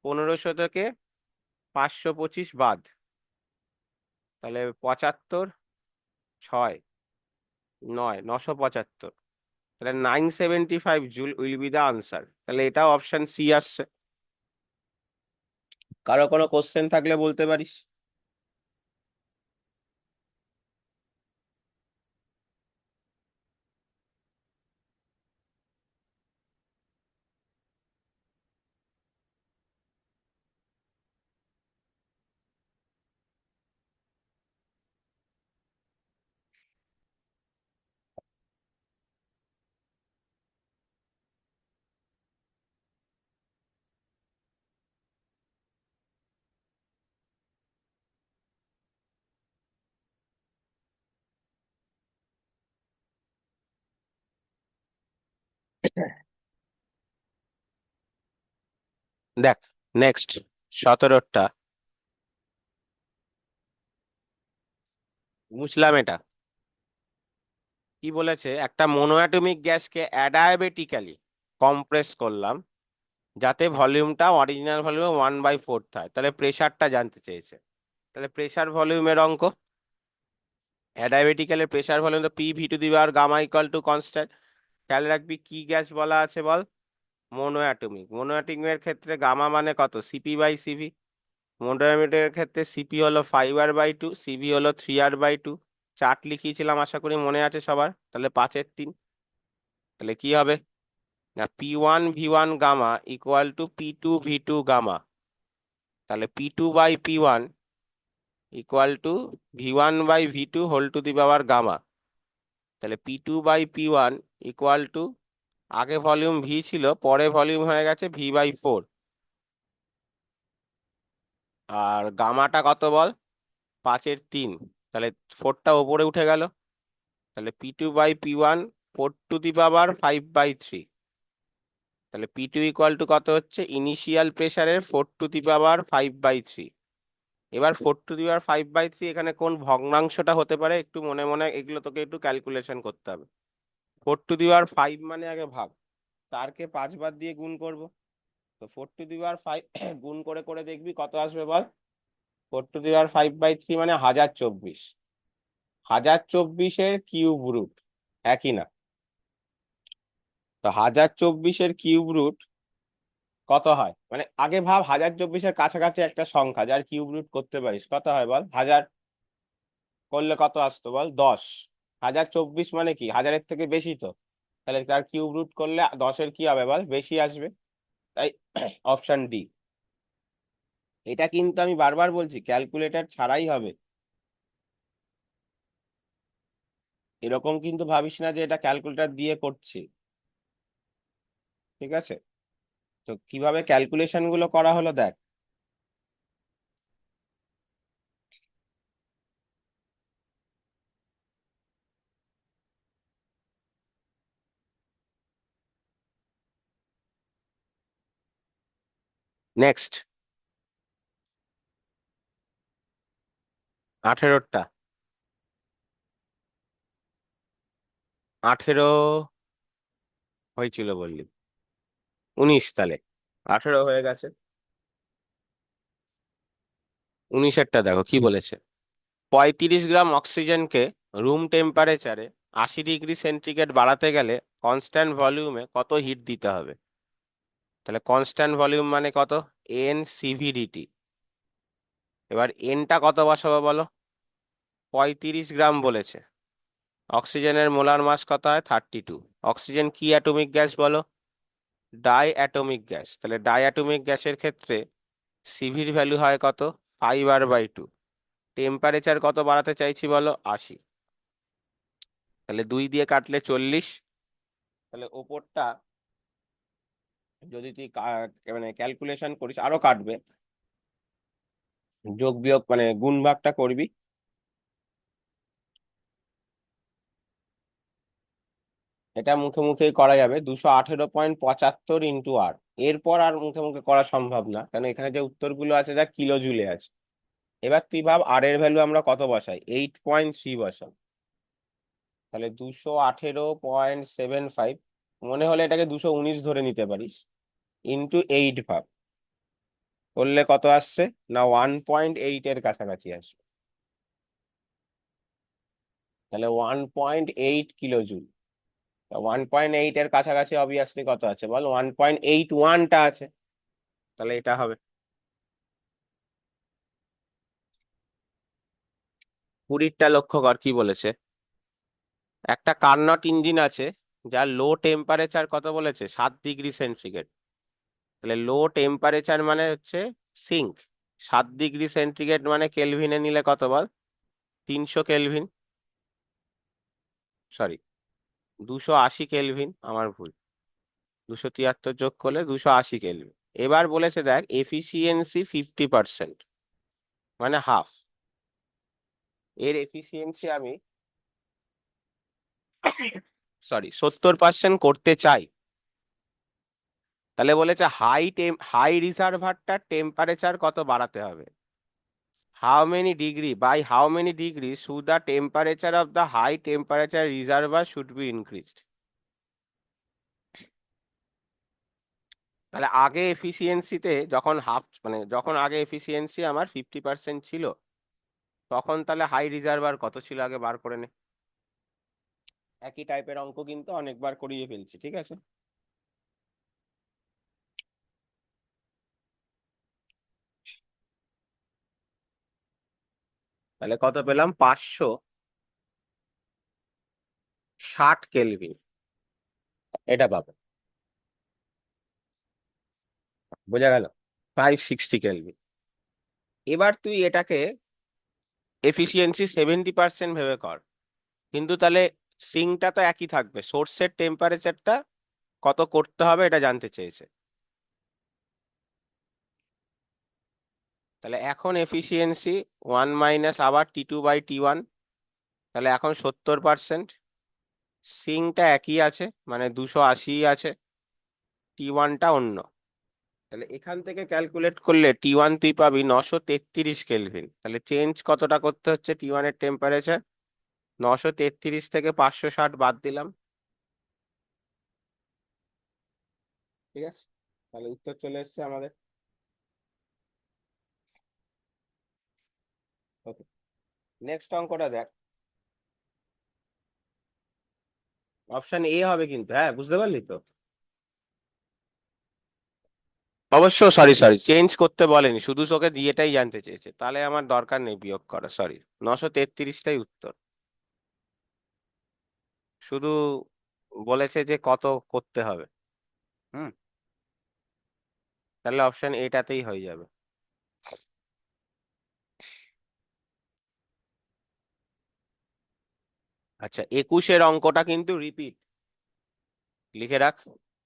1500 থেকে 525 বাদ, তাহলে 75, 6, 9, 975। তাহলে 975 joule will be the answer. তাহলে এটাও অপশন সি আসছে। কারো কোনো কোশ্চেন থাকলে বলতে পারিস। দেখ নেক্সট 17টা, বুঝলাম এটা কি বলেছে, একটা মোনোঅ্যাটমিক গ্যাসকে অ্যাডায়াবেটিক্যালি কম্প্রেস করলাম যাতে ভলিউমটা অরিজিনাল ভলিউম 1/4 হয়, তাহলে প্রেসারটা জানতে চেয়েছে। তাহলে প্রেসার ভলিউমের অঙ্ক, অ্যাডায়াবেটিক্যালের প্রেসার ভলিউম তো P V to the power gamma equal to constant. খেয়াল রাখবি কি গ্যাস বলা আছে বল, মোনোঅ্যাটমিক। মোনোঅ্যাটমিকের ক্ষেত্রে গামা মানে কত, সিপি বাই সিভি। মোনোঅ্যাটমিকের ক্ষেত্রে সিপি হলো 5r/2, সিভি হলো 3r/2। চার্ট লিখিয়েছিলাম আশা করি মনে আছে সবার, তাহলে 5/3। তাহলে কি হবে না, P1 V1 gamma equal to P2 V2 gamma. তাহলে P2/P1 equal to V1/V2 whole to the power gamma. তাহলে P2/P1 ইকুয়াল টু, আগে ভলিউম ভি ছিল পরে ভলিউম হয়ে গেছে V/4, আর গামাটা কত বল, 5/3। তাহলে 4টা ওপরে উঠে গেল, তাহলে P2/P1 4 টু দি পাওয়ার 5/3। তাহলে P2 ইকুয়াল টু কত হচ্ছে, ইনিশিয়াল প্রেসারের 4 টু দি পাওয়ার 5/3। এবার 4 টু দি পাওয়ার 5/3 এখানে কোন ভগ্নাংশটা হতে পারে একটু মনে মনে এগুলো তোকে একটু ক্যালকুলেশন করতে হবে। 4 টু দি পাওয়ার 5 মানে আগে ভাব, 4কে 5 বার দিয়ে গুণ করব। তো 4 টু দি পাওয়ার 5 গুণ করে করে দেখবি কত আসবে বল, 4 টু দি পাওয়ার 5/3 মানে 1024। 1024-এর কিউব রুট, একই না? তো 1024-এর কিউব রুট কত হয়, মানে আগে ভাব 1024-এর কাছাকাছি একটা সংখ্যা যার কিউব রুট করতে পারিস, কত হয় বল, 1000 করলে কত আসতো বল, 10। 1024 মানে কি, 1000-এর থেকে বেশি তো, তাহলে তার কিউব রুট করলে 10-এর কি হবে বল, বেশি আসবে। তাই অপশন ডি। এটা কিন্তু আমি বারবার বলছি ক্যালকুলেটর ছাড়াই হবে, এরকম কিন্তু ভাবিস না যে এটা ক্যালকুলেটর দিয়ে করছি। ঠিক আছে, তো কিভাবে ক্যালকুলেশন গুলো করা হলো দেখ। নেক্সট 18টা, 18 হয়েছিল বললি, 19 তাহলে 18 হয়ে গেছে। 19-এরটা দেখো কি বলেছে, 35 গ্রাম অক্সিজেনকে রুম টেম্পারেচারে 80 ডিগ্রি সেন্টিগ্রেড বাড়াতে গেলে কনস্ট্যান্ট ভলিউমে কত হিট দিতে হবে। তাহলে কনস্ট্যান্ট ভলিউম মানে কত, NCVDT। এবার এনটা কত বসাবো বলো, 35 গ্রাম বলেছে, অক্সিজেনের মোলার মাস কত হয় 32, অক্সিজেন কি অ্যাটমিক গ্যাস বলো? Die atomic gas. তাহলে ডাই অ্যাটমিক গ্যাসের ক্ষেত্রে সিভির ভ্যালু হয় কত? 5R/2। টেম্পারেচার কত বাড়াতে চাইছি বলো? 80। তাহলে 2 দিয়ে কাটলে 40। তাহলে ওপরটা যদি তুই মানে ক্যালকুলেশন করিস আরো কাটবে, যোগ বিয়োগ মানে গুণ ভাগটা করবি। এটা মুখে মুখেই করা যাবে, 218.75 ইন্টু আর। এরপর আর মুখে মুখে করা সম্ভব না, কারণ এখানে যে উত্তরগুলো আছে যা কিলো জুলে আছে। এবার তুই ভাব আর এর ভ্যালু আমরা কত বসাই, 8.3 বসাই। তাহলে 218.75, মনে হলে এটাকে 219 ধরে নিতে পারিস, ইন্টু 8 ভাগ করলে কত আসছে না 1.8 এর কাছাকাছি আসবে। তাহলে 1.8 কিলো জুল। 1.8 এর কাছাকাছি অবভিয়াসলি কত আছে বল, 1.81টা আছে। তাহলে এটা হবে। 20টা লক্ষ্য কর কি বলেছে। একটা কার্নট ইঞ্জিন আছে, যার লো টেম্পারেচার কত বলেছে, 7 ডিগ্রি সেন্টিগ্রেড। তাহলে লো টেম্পারেচার মানে হচ্ছে সিঙ্ক। 7 ডিগ্রি সেন্টিগ্রেড মানে কেলভিনে নিলে কত বল, 300 কেলভিন। সরি, 280 কেলভিন, আমার ভুল। 273 যোগ করলে 280 কেলভিন। এবার বলেছে দেখ এফিসিয়েন্সি 50%, মানে হাফ। এর এফিসিয়েন্সি আমি 70% করতে চাই। তাহলে বলেছে হাই রিজার্ভারটার টেম্পারেচার কত বাড়াতে হবে। How many degree, by how many degree should the temperature of the high temperature reservoir should be increased. তাহলে আগে এফিসিয়েন্সিতে যখন মানে যখন আগে এফিসিয়েন্সি আমার 50% ছিল, তখন তাহলে হাই রিজার্ভার কত ছিল আগে বার করে নে। একই টাইপের অঙ্ক কিন্তু অনেকবার করিয়ে ফেলছি, ঠিক আছে। তাহলে কত পেলাম, 560 কেলভিন, এটা পাবো। বোঝা গেল, 560 কেলভিন। এবার তুই এটাকে এফিসিয়েন্সি 70% ভেবে কর, কিন্তু তাহলে সিঙ্কটা তো একই থাকবে, সোর্সের টেম্পারেচারটা কত করতে হবে এটা জানতে চেয়েছে। তাহলে এখন এফিসিয়েন্সি 1 মাইনাস আবার T2/T1, তাহলে এখন 70%। সিঙ্কটা একই আছে মানে 280 আছে, T1টা অন্য। তাহলে এখান থেকে ক্যালকুলেট করলে T1 তুই পাবি 933 কেলভিন। তাহলে চেঞ্জ কতটা করতে হচ্ছে T1 এর টেম্পারেচার, 933 থেকে 560 বাদ দিলাম, ঠিক আছে। তাহলে উত্তর চলে এসছে আমাদের। ওকে, নেক্সট অঙ্কটা দেখ। অপশন এ হবে কিন্তু, হ্যাঁ বুঝতে পারলি তো। অবশ্য সরি সরি, চেঞ্জ করতে বলেনি, শুধু তোকে দিয়েটাই জানতে চেয়েছে, তাহলে আমার দরকার নেই বিয়োগ করা, সরি। 933টাই উত্তর, শুধু বলেছে যে কত করতে হবে। হুম, তাহলে অপশন এটাতেই হয়ে যাবে। আচ্ছা, 21-এর অঙ্কটা কিন্তু রিপিট, লিখে রাখ।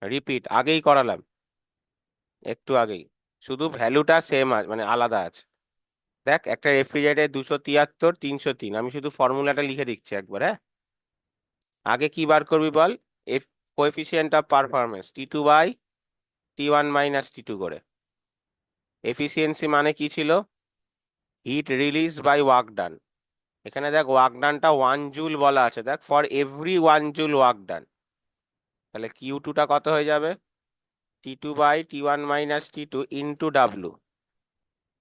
রিপিট আগেই করালাম, একটু আগেই, শুধু ভ্যালুটা সেম আছে মানে আলাদা আছে। দেখ একটা রেফ্রিজারেটর 273, 303, আমি শুধু ফর্মুলাটা লিখে দিচ্ছি একবার, হ্যাঁ। আগে কি বার করবি বল, F coefficient of performance T2/T1 minus T2 করে। এফিসিয়েন্সি মানে কি ছিল, heat release by work done. এখানে দেখ ওয়ার্ক ডানটা 1 জুল বলা আছে, দেখ for every 1 joule work done. তাহলে Q2টা কত হয়ে যাবে, T2/T1 minus T2 into W.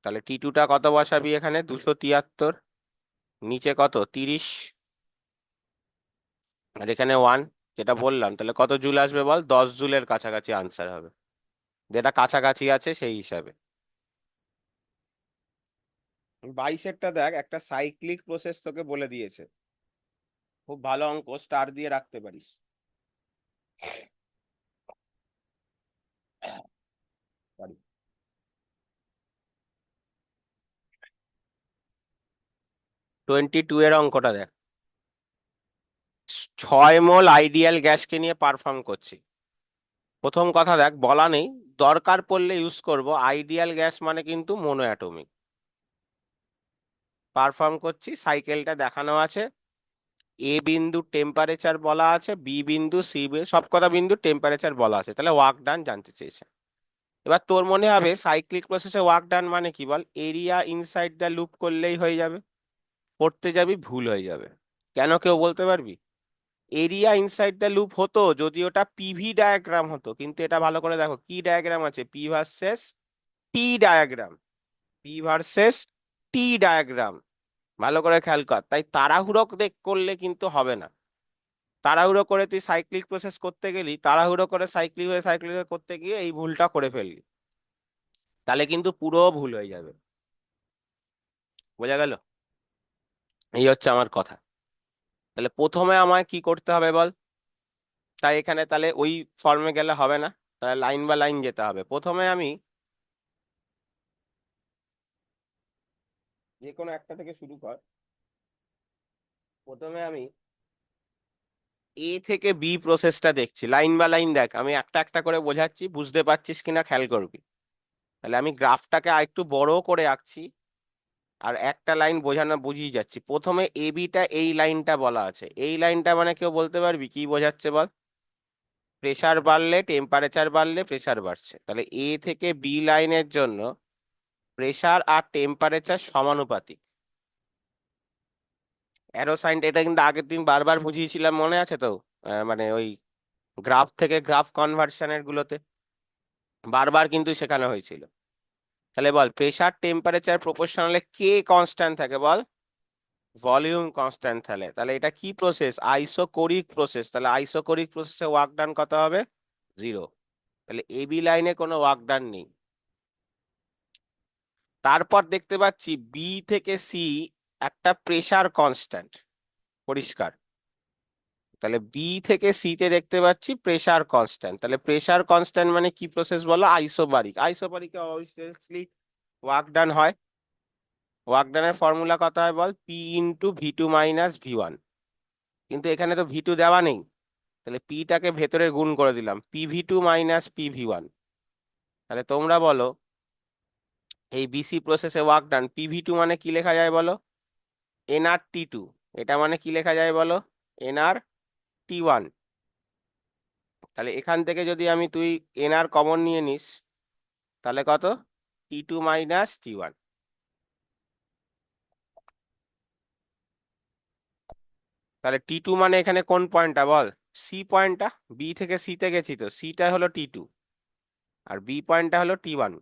তাহলে T2টা কত বসাবি এখানে, 273, নিচে কত 30, আর এখানে 1, যেটা বললাম। তাহলে কত জুল আসবে বল, 10 জুলের কাছাকাছি আনসার হবে, যেটা কাছাকাছি আছে সেই হিসাবে। 22-এরটা দেখ, একটা সাইক্লিক প্রসেস তোকে বলে দিয়েছে, খুব ভালো অঙ্ক, স্টার দিয়ে রাখতে পারিস। Sorry। 22 এর অঙ্কটা দেখ। 6 মোল আইডিয়াল গ্যাসকে নিয়ে পারফর্ম করছি। প্রথম কথা দেখ, বলা নেই, দরকার পড়লে ইউজ করব। আইডিয়াল গ্যাস মানে কিন্তু মোনো অ্যাটমিক। পারফর্ম করছি, সাইকেলটা দেখানো আছে। এ বিন্দু টেম্পারেচার বলা আছে, বি বিন্দু, সি বিন্দু, সব কটা বিন্দু টেম্পারেচার বলা আছে। তাহলে ওয়ার্ক ডান জানতে চেয়েছে। এবার তোর মনে হবে সাইক্লিক প্রসেসে ওয়ার্ক ডান মানে কি বল? এরিয়া ইনসাইড দ্য লুপ করলেই হয়ে যাবে। পড়তে যাবি ভুল হয়ে যাবে। কেন, কেউ বলতে পারবি? এরিয়া ইনসাইড দ্য লুপ হতো যদি ওটা পিভি ডায়াগ্রাম হতো, কিন্তু এটা ভালো করে দেখো কি ডায়াগ্রাম আছে, পি ভার্সেস টি ডায়াগ্রাম। পি ভার্সেস টি ডায়াগ্রাম, ভালো করে খেয়াল কর। তাই তাড়াহুড়ো করলে কিন্তু হবে না। তাড়াহুড়ো করে তুই সাইক্লিক প্রসেস করতে গেলি, তাড়াহুড়ো করে সাইক্লিক করতে গিয়ে এই ভুলটা করে ফেললি, তাহলে কিন্তু পুরো ভুল হয়ে যাবে। বোঝা গেল? এই হচ্ছে আমার কথা। তাহলে প্রথমে আমায় কি করতে হবে বল? তাই এখানে তাহলে ওই ফর্মে গেলে হবে না, তাহলে লাইন বা লাইন যেতে হবে। প্রথমে আমি যে কোনো একটা থেকে শুরু কর। প্রথমে আমি এ থেকে বি প্রসেসটা দেখছি, লাইন বা লাইন দেখ। আমি একটা একটা করে বোঝাচ্ছি, বুঝতে পারছিস কিনা খেয়াল করবি। তাহলে আমি গ্রাফটাকে আরেকটু বড় করে আঁকছি, আর একটা লাইন বোঝানো বুঝিয়ে যাচ্ছি। প্রথমে এ বিটা, এই লাইনটা বলা আছে। এই লাইনটা মানে কেউ বলতে পারবি কি বোঝাচ্ছে বল? প্রেসার বাড়লে টেম্পারেচার বাড়লে প্রেসার বাড়ছে। তাহলে এ থেকে বি লাইনের জন্য প্রেসার আর টেম্পারেচার সমানুপাতিক। অ্যারো সাইন, এটা কিন্তু আগের দিন বারবার বুঝিয়েছিলাম, মনে আছে তো? মানে ওই গ্রাফ থেকে গ্রাফ কনভার্সনের গুলোতে বারবার কিন্তু শেখানো হয়েছিল। তাহলে বল, প্রেসার টেম্পারেচার প্রপোর্শনালে কে কনস্ট্যান্ট থাকে বল? Volume constant. তাহলে তাহলে এটা কি প্রসেস? Isochoric process. তাহলে আইসোকোরিক প্রসেসে ওয়ার্ক ডান কত হবে? 0। তাহলে এবি লাইনে কোনো ওয়ার্ক ডান নেই। তারপর দেখতে পাচ্ছি বি থেকে সি একটা প্রেসার কনস্ট্যান্ট, পরিষ্কার। তাহলে বি থেকে সি তে দেখতে পাচ্ছি প্রেসার কনস্ট্যান্ট। তাহলে প্রেসার কনস্ট্যান্ট মানে কি প্রসেস বলো? আইসোবারিক। আইসোবারিকে অবভিয়াসলি ওয়ার্ক ডান হয়। ওয়ার্ক ডানের ফর্মুলা কত হয় বল? পি ইন্টু ভি2 মাইনাস ভি1। কিন্তু এখানে তো ভি2 দেওয়া নেই, তাহলে পিটাকে ভেতরে গুণ করে দিলাম, পি ভি2 মাইনাস পি ভি1। তাহলে তোমরা বলো, এই বিসি প্রসেসে ওয়ার্ক ডান পি ভি2 মানে কি লেখা যায় বলো? nr/t2। এটা মানে কি লেখা যায় বলো? nr/t1। তাহলে এখান থেকে যদি আমি তুই nr কমন নিয়ে নিস, তাহলে কত? টি2 মাইনাস টি1। তাহলে টি2 মানে এখানে কোন পয়েন্টটা বল? সি পয়েন্টটা। বি থেকে সিতে গেছি, তো সিটা হলো টি2 আর বি পয়েন্টটা হলো টি1।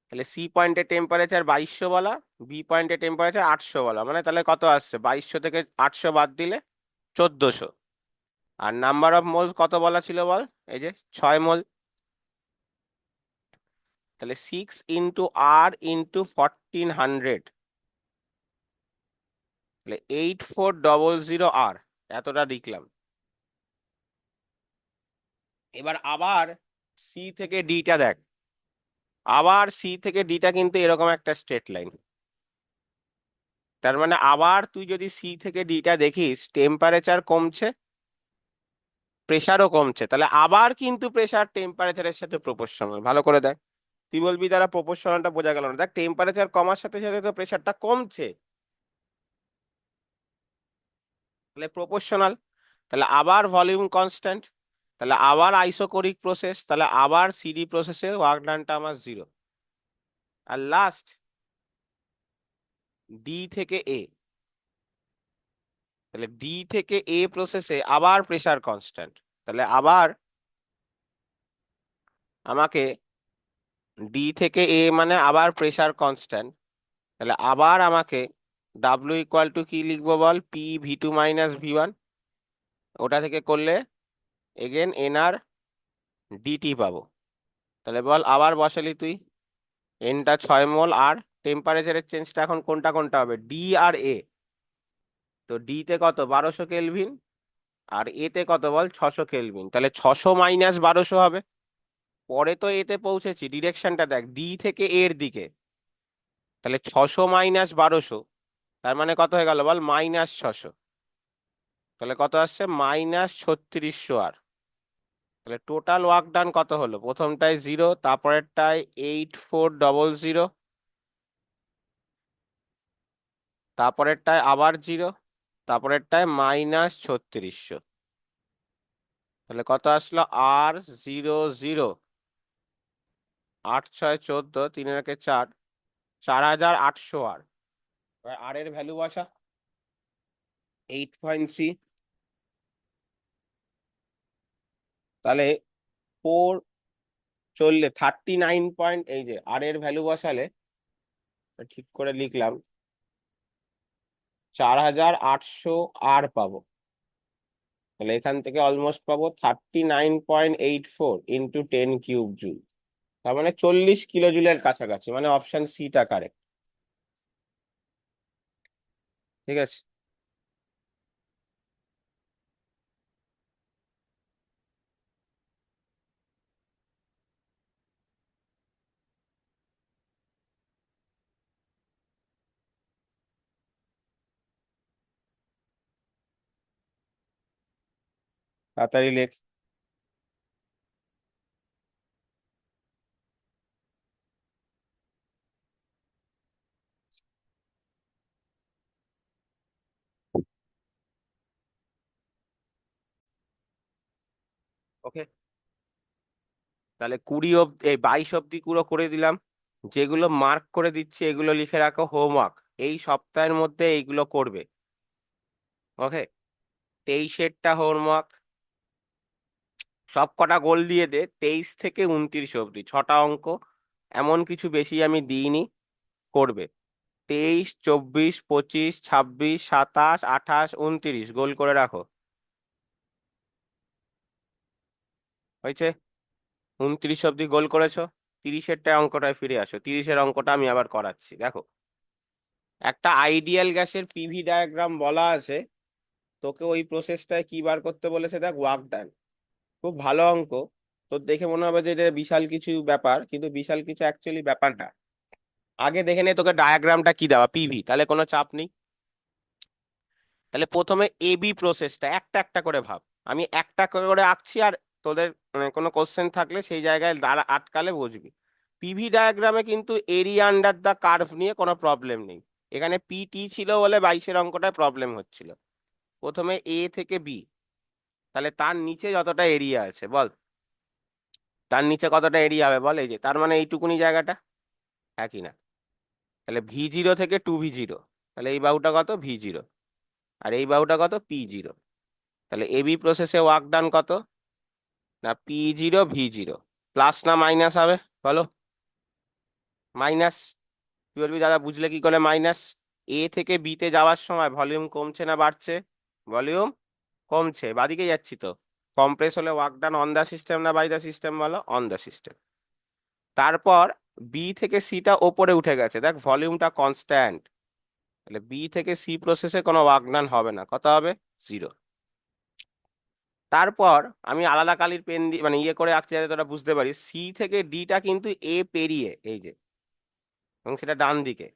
তাহলে সি পয়েন্টে টেম্পারেচার 2200 বলা, বি পয়েন্টে টেম্পারেচার 800 বলা, মানে তাহলে কত আসছে? 2200 থেকে 800 বাদ দিলে 1400। আর নাম্বার অফ মোল কত বলা ছিল বল? এই যে 6 মোল। তাহলে 6 × R × 1400, তাহলে 8400 R, এতটা লিখলাম। এবার আবার সি থেকে ডিটা দেখ। আবার সি থেকে ডিটা কিন্তু এরকম একটা স্ট্রেট লাইন। তার মানে আবার তুই যদি সি থেকে ডিটা দেখিস, টেম্পারেচার কমছে, প্রেসারও কমছে। তাহলে আবার কিন্তু প্রেসার টেম্পারেচারের সাথে প্রপোর্শনাল। ভালো করে দেখ। তুই বলবি তারা প্রপোর্শনালটা বোঝা গেল না। দেখ, টেম্পারেচার কমার সাথে সাথে তো প্রেসারটা কমছে, তাহলে প্রপোর্শনাল। তাহলে আবার ভলিউম কনস্ট্যান্ট, তাহলে আবার আইসোকোরিক প্রসেস, তাহলে আবার সিডি প্রসেসে ওয়ার্ক ডানটা আমার 0। আর লাস্ট ডি থেকে এ, তাহলে ডি থেকে এ প্রসেসে আবার প্রেসার কনস্ট্যান্ট। তাহলে আবার আমাকে ডি থেকে এ মানে আবার প্রেসার কনস্ট্যান্ট। তাহলে আবার আমাকে ডাব্লিউ ইকুয়াল টু কি লিখবো বল? পি ভি2 মাইনাস ভি1। ওটা থেকে করলে এগেন এনআর ডিটি পাবো। তাহলে বল, আবার বসালি তুই, এনটা 6 মোল, আর টেম্পারেচারের চেঞ্জটা এখন কোনটা কোনটা হবে? ডি আর এ। তো ডি তে কত? 1200 কেলভিন, আর এতে কত বল 600 কেলভিন, তাহলে 600 - 1200 হবে। পরে তো এতে পৌঁছেছি, ডিরেকশনটা দেখ ডি থেকে এর দিকে, তাহলে 600 - 1200, তার মানে কত হয়ে গেল বল -600, তাহলে কত আসছে -3600 আর। তাহলে টোটাল ওয়ার্ক ডান কত হলো, প্রথমটায় 0, তারপরেরটায় 8400, তারপরেরটায় আবার 0, তারপরেরটায় -3600, তাহলে কত আসলো আর 00, 8 6 14, 3 × 4, 4800 আর। এবার আর এর ভ্যালু বসা, 8.3, তাহলে 39 পয়েন্ট, এই যে আর এর ভ্যালু বসালে ঠিক করে লিখলাম 4800 আর পাবো। তাহলে এখান থেকে অলমোস্ট পাবো 39.84 ইন্টু 10³ জুল, তার মানে 40 কিলো জুলের কাছাকাছি, মানে অপশন সিটা কারেক্ট। ঠিক আছে, তাড়াতাড়ি লেখ। ওকে, তাহলে 22 অব্দি পুরো করে দিলাম। যেগুলো মার্ক করে দিচ্ছি এগুলো লিখে রাখো হোমওয়ার্ক, এই সপ্তাহের মধ্যে এইগুলো করবে। ওকে, 23-এরটা হোমওয়ার্ক, সব কটা গোল দিয়ে দে, 23 থেকে 29 অব্দি 6টা অঙ্ক, এমন কিছু বেশি আমি দিইনি, করবে। 23, 24, 25, 26, 27, 28, 29 গোল করে রাখো। হয়েছে, 29 অব্দি গোল করেছো। 30-এরটা অঙ্কটায় ফিরে আসো, 30-এর অঙ্কটা আমি আবার করাচ্ছি, দেখো। একটা আইডিয়াল গ্যাসের পিভি ডায়াগ্রাম বলা আছে, তোকে ওই প্রসেসটায় কি বার করতে বলেছে দেখ, ওয়ার্ক ডান। খুব ভালো অঙ্ক, তোর দেখে মনে হবে যে এটা বিশাল কিছু ব্যাপার, কিন্তু বিশাল কিছু অ্যাকচুয়ালি ব্যাপার না। আগে দেখে নে তোকে ডায়াগ্রামটা কি দেওয়া, পিভি, তাহলে কোনো চাপ নেই। তাহলে প্রথমে এবি প্রসেসটা একটা একটা করে ভাব, আমি একটা করে আঁকছি, আর তোদের কোনো কোশ্চেন থাকলে সেই জায়গায় দাঁড়া আটকালে বুঝবি। পিভি ডায়াগ্রামে কিন্তু এরিয়া আন্ডার দা কার্ভ নিয়ে কোনো প্রবলেম নেই। এখানে পিটি ছিল বলে 22-এর অঙ্কটায় প্রবলেম হচ্ছিল। প্রথমে এ থেকে বি, তাহলে তার নিচে যতটা এরিয়া আছে বল, তার নিচে কতটা এরিয়া হবে বল, এই যে তার মানে এইটুকুনি জায়গাটা, একই না? তাহলে V0 থেকে 2V0, তাহলে এই বাহুটা কত V0, আর এই বাহুটা কত P0। তাহলে এবি প্রসেসে ওয়ার্ক ডান কত, না P0 V0, প্লাস না মাইনাস হবে বলো? মাইনাস। কি বলবি দাদা, বুঝলে কি করে মাইনাস? এ থেকে বিতে যাওয়ার সময় ভলিউম কমছে না বাড়ছে? ভলিউম কমছে, বাদিকে যাচ্ছি তো। কম্প্রেস হলে work done on the system না বাই দা সিস্টেম বলো? On the system. তারপর বি থেকে সিটা ওপরে উঠে গেছে, দেখ ভলিউমটা কনস্ট্যান্ট, তাহলে বি থেকে সি প্রসেসে কোনো ওয়ার্ক ডান হবে না, কত হবে 0। তারপর আমি আলাদা কালির পেন দিয়ে মানে ইয়ে করে আঁকছি যাতে তোরা বুঝতে পারিস, সি থেকে ডিটা কিন্তু এ পেরিয়ে এই যে, এবং সেটা ডান দিকে,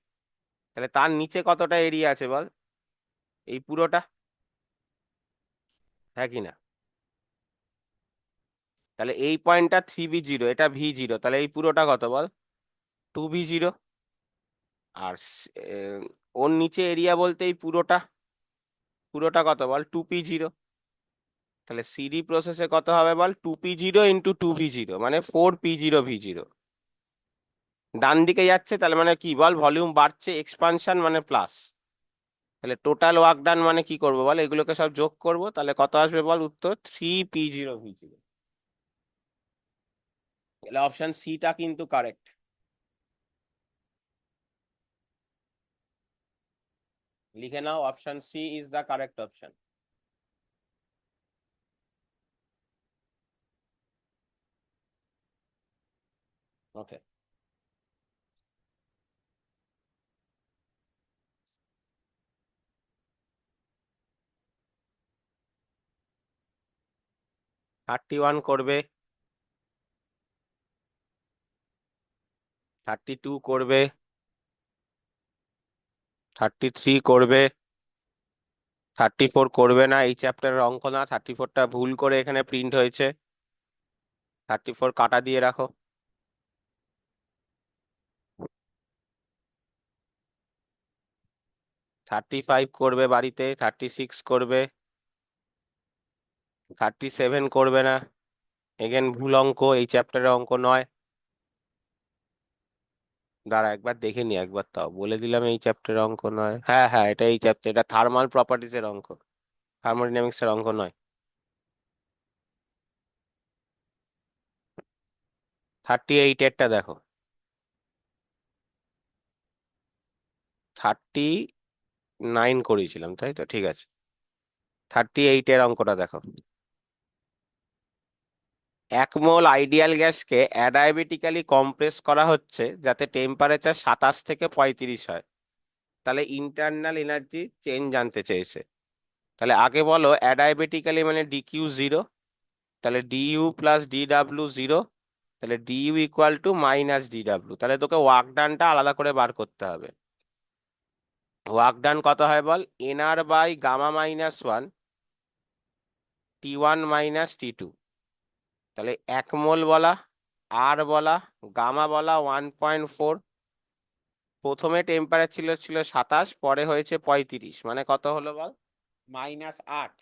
তাহলে তার নিচে কতটা এরিয়া আছে বল, এই পুরোটা, হ্যাঁ কি না? তাহলে এই পয়েন্টটা 3V0, এটা V0, তাহলে এই পুরোটা কত বল 2V0। আর ওর নিচে এরিয়া বলতে এই পুরোটা, পুরোটা কত বল 2P0। তাহলে সিডি প্রসেসে কত হবে বল 2P0 ইন্টু 2V0, মানে 4P0V0। ডান দিকে যাচ্ছে, তাহলে মানে কি বল, ভলিউম বাড়ছে, এক্সপানশন মানে প্লাস। তাহলে টোটাল ওয়ার্ক ডান মানে কি করবো বল, এগুলোকে সব যোগ করব, তাহলে কত আসবে বল উত্তর 3P0V0। তাহলে অপশন সিটা কিন্তু কারেক্ট, লিখে নাও option C is the correct option. Okay, 31 করবে, 32 করবে, 33 করবে, 34 করবে না, এই চ্যাপ্টারের অঙ্ক না, 34টা ভুল করে এখানে প্রিন্ট হয়েছে, 34 কাটা দিয়ে রাখো। 35 করবে বাড়িতে, 36 করবে, 37 করবে না, এগেন ভুল অঙ্ক, এই চ্যাপ্টারের অঙ্ক নয়। দাঁড়া একবার দেখে নি, একবার তাও বলে দিলাম এই চ্যাপ্টারের অঙ্ক নয়, হ্যাঁ হ্যাঁ এটা এই চ্যাপ্টার, এটা থার্মাল প্রপার্টিজ এর অঙ্ক, থার্মোডাইনামিক্স এর অঙ্ক নয়। 38 এরটা দেখো, 39 করিয়েছিলাম তাই তো, ঠিক আছে। 38 এর অঙ্কটা দেখো। 1 মোল আইডিয়াল গ্যাসকে অ্যাডায়াবেটিক্যালি কম্প্রেস করা হচ্ছে যাতে টেম্পারেচার 27 থেকে 35 হয়। তাহলে ইন্টারনাল এনার্জি চেঞ্জ জানতে চেয়েছে। তাহলে আগে বলো অ্যাডায়াবেটিক্যালি মানে ডিকিউ 0, তাহলে ডিইউ প্লাস ডিডাব্লিউ 0, তাহলে DU equal to minus DW, তাহলে তোকে ওয়ার্ক ডানটা আলাদা করে বার করতে হবে। ওয়ার্ক ডান কত হয় বল, NR by gamma minus 1 T1 minus T2। তাহলে 1 মোল বলা, আর বলা, গামা বলা 1.4, প্রথমে টেম্পারেচার ছিল 27, পরে হয়েছে 35, মানে কত হলো বল, -8,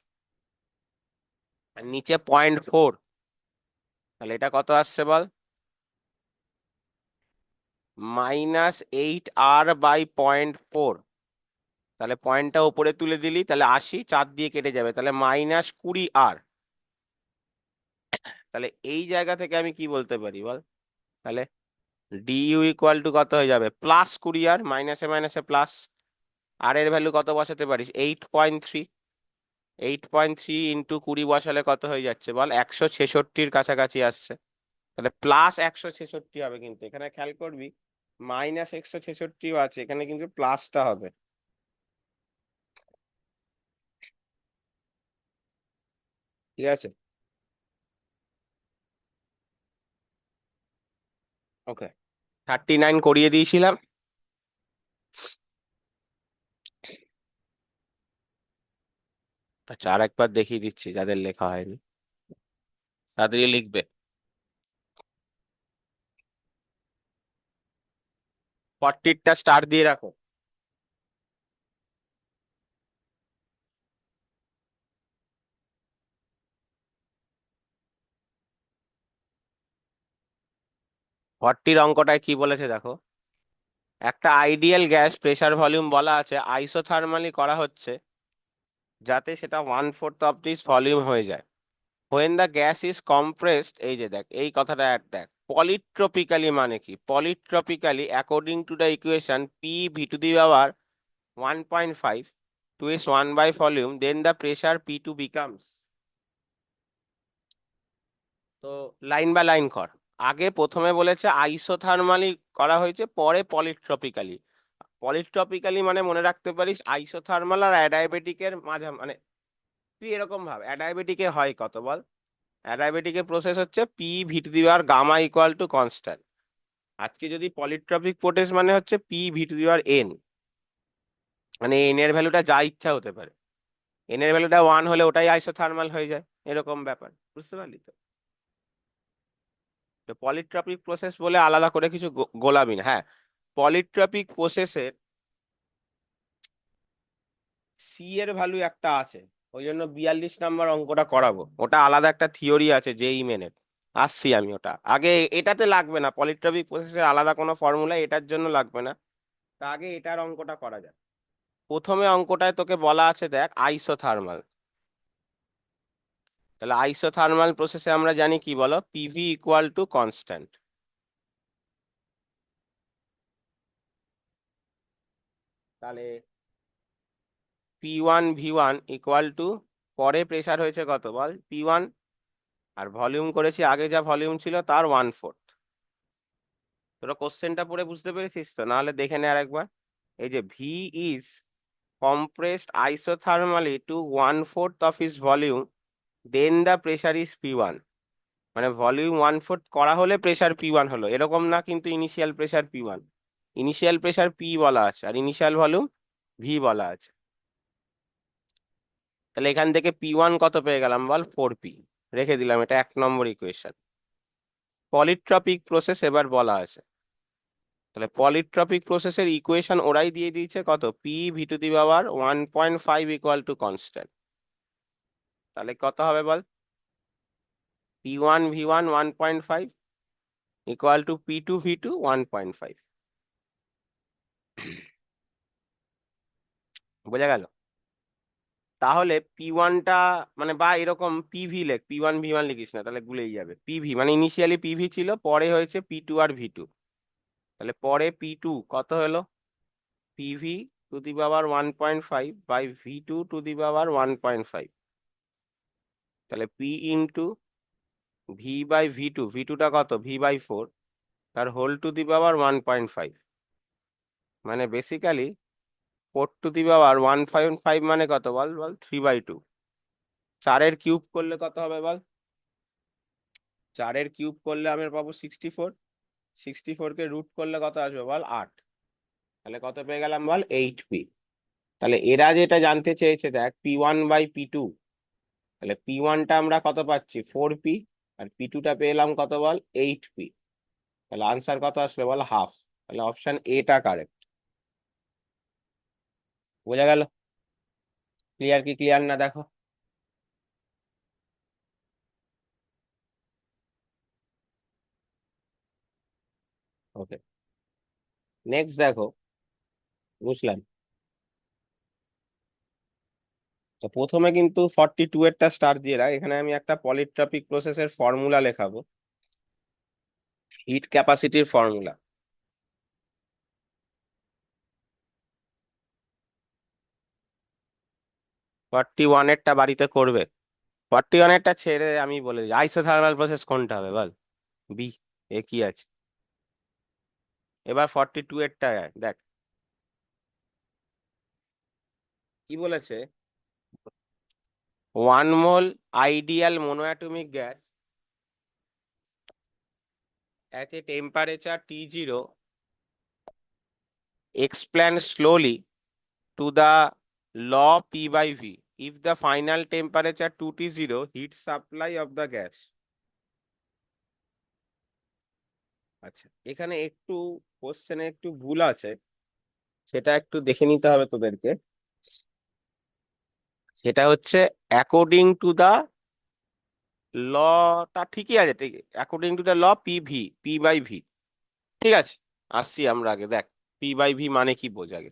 আর নিচে 0.4, তাহলে এটা কত আসছে বল, -8R/0.4। তাহলে পয়েন্টটা উপরে তুলে দিলি, তাহলে 80 4 দিয়ে কেটে যাবে, তাহলে -20R। তাহলে এই জায়গা থেকে আমি কি বলতে পারি বল, তাহলে ডিইউ ইকুয়াল টু কত হয়ে যাবে, +20R, মাইনাসে মাইনাসে প্লাস, আর এর ভ্যালু কত বসাতে পারিস, 8.3, 8.3 ইন্টু 20 বসালে কত হয়ে যাচ্ছে বল, 166-র কাছাকাছি আসছে। তাহলে +166 হবে, কিন্তু এখানে খেয়াল করবি -166ও আছে, এখানে কিন্তু প্লাসটা হবে। ঠিক আছে, ওকে। 39 করিয়ে দিয়েছিলাম। আচ্ছা আর একবার দেখিয়ে দিচ্ছি যাদের লেখা হয়নি, তাড়াতাড়ি লিখবে। 40টা স্টার দিয়ে রাখো। 40র অঙ্কটায় কি বলেছে দেখো, একটা আইডিয়াল গ্যাস প্রেসার ভলিউম বলা আছে, আইসোথার্মালি করা হচ্ছে যাতে সেটা 1/4 অফ দিস ভলিউম হয়ে যায়। When the gas is compressed, এই যে দেখ এই কথাটা দেখ, পলিট্রপিক্যালি মানে কি, polytropically according to the equation P V to the power 1.5 to is 1 by volume, then the pressure P2 becomes. তো লাইন বাই লাইন কর। আগে প্রথমে বলেছে আইসোথার্মালি করা হয়েছে, পরে পলিট্রপিক্যালি। পলিট্রপিক্যালি মানে মনে রাখতে পারিস আইসোথার্মাল আর অ্যাডায়াবেটিকের মাঝে, মানে তুই এরকম ভাব, অ্যাডায়াবেটিকে হয় কত বল, অ্যাডায়াবেটিকের প্রসেস হচ্ছে P V to the power gamma equal to constant. আজকে যদি পলিট্রপিক প্রোসেস মানে হচ্ছে P V to the power N, মানে এন এর ভ্যালুটা যা ইচ্ছা হতে পারে, এন এর ভ্যালুটা 1 হলে ওটাই আইসোথার্মাল হয়ে যায়, এরকম ব্যাপার, বুঝতে পারলি তো। তো পলিট্রপিক প্রসেস বলে আলাদা করে কিছু গোলাবি না, হ্যাঁ। পলিট্রপিক প্রসেসের সি এর ভ্যালু একটা আছে, ওই জন্য 42 নাম্বার অঙ্কটা করাবো, ওটা আলাদা একটা থিওরি আছে জেই মেনের, আসছি আমি ওটা, আগে এটাতে লাগবে না, পলিট্রপিক প্রসেসের আলাদা কোনো ফর্মুলা এটার জন্য লাগবে না, তা আগে এটার অঙ্কটা করা যায়। প্রথমে অঙ্কটায় তোকে বলা আছে দেখ আইসোথার্মাল, তাহলে আইসোথার্মাল প্রসেসে আমরা জানি কি বলো, পিভি ইকুয়াল টু কনস্ট্যান্ট। তাহলে P1V1 ইকুয়াল টু, পরে প্রেসার হয়েছে কত বল P1, আর ভলিউম করেছি আগে যা ভলিউম ছিল তার 1/4। তোরা কোশ্চেনটা পড়ে বুঝতে পেরেছিস তো, নাহলে দেখে নে আরেকবার। এই যে V is compressed isothermally to 1/4 of its volume then the pressure is P1, মানে ভলিউম 1/4 করা হলে প্রেসার P1 হলো, এরকম না কিন্তু initial pressure P1, initial pressure P বলা আছে আর ইনিশিয়াল ভলিউম V বলা আছে। তাহলে এখান থেকে P1 কত পেয়ে গেলাম বল, 4P, রেখে দিলাম, এটা 1 নম্বর ইকুয়েশন। পলিট্রপিক প্রসেস এবার বলা আছে, তাহলে পলিট্রপিক প্রসেসের ইকুয়েশন ওরাই দিয়ে দিয়েছে কত, P(v⁵ 1.5 ইকুয়াল টু কনস্ট্যান্ট। তাহলে কত হবে বল, P1V1 1.5 ইকুয়াল টু P2V2 1.5। বোঝা গেল? তাহলে P1টা মানে বা এরকম পিভি লেখ, P1V1 লিখিস না, তাহলে ভুলেই যাবে। পিভি মানে ইনিশিয়ালি পিভি ছিল, পরে হয়েছে P2 আর V2, তাহলে পরে P2 কত হলো, P(v⁵ 1.5/V2⁵ তাহলে P ইন্টু V/V2, V2টা কত, V/4, তার হোল টু দি পাওয়ার 1.5, মানে বেসিক্যালি 4 টু দি পাওয়ার 1.5 মানে কত বল বল, 3/2। 4 এর কিউব করলে কত হবে বল, 4 এর কিউব করলে আমি পাবো 64, 64কে রুট করলে কত আসবে বল, 8। তাহলে কত পেয়ে গেলাম বল, 8P। তাহলে এরা যেটা জানতে চেয়েছে দেখ, P1/P2, তাহলে P1টা আমরা কত পাচ্ছি, 4P, আর P2টা পেলাম কত বল, 8P। তাহলে আনসার কত আসবে বল, হাফ। তাহলে অপশন এটা কারেক্ট। বোঝা গেল? ক্লিয়ার কি ক্লিয়ার না দেখো। ওকে, নেক্সট দেখো, বুঝলাম। তো প্রথমে কিন্তু 42 এরটা স্টার দিয়ে রাখ, এখানে আমি একটা পলিট্রপিক প্রসেসের ফর্মুলা লেখাবো, হিট ক্যাপাসিটির ফর্মুলা। 41 এরটা বাড়িতে করবে, 41 এরটা ছেড়ে আমি বলে দিই, আইসোথার্মাল প্রসেস কোনটা হবে বল, বি, এ কি আছে। এবার 42 এরটা দেখ কি বলেছে, 1 মোল ideal monoatomic gas at a temperature T0 expands slowly to the law P/V if the final temperature 2T0 heat supply of the gas। আচ্ছা, এখানে একটু কোশ্চেনে একটু ভুল আছে, সেটা একটু দেখে নিতে হবে তোদেরকে। সেটা হচ্ছে অ্যাকর্ডিং টু দা লটা ঠিকই আছে, ঠিক, according to the law P/V, ঠিক আছে। আসছি আমরা আগে, দেখ P/V মানে কি বোঝা আগে,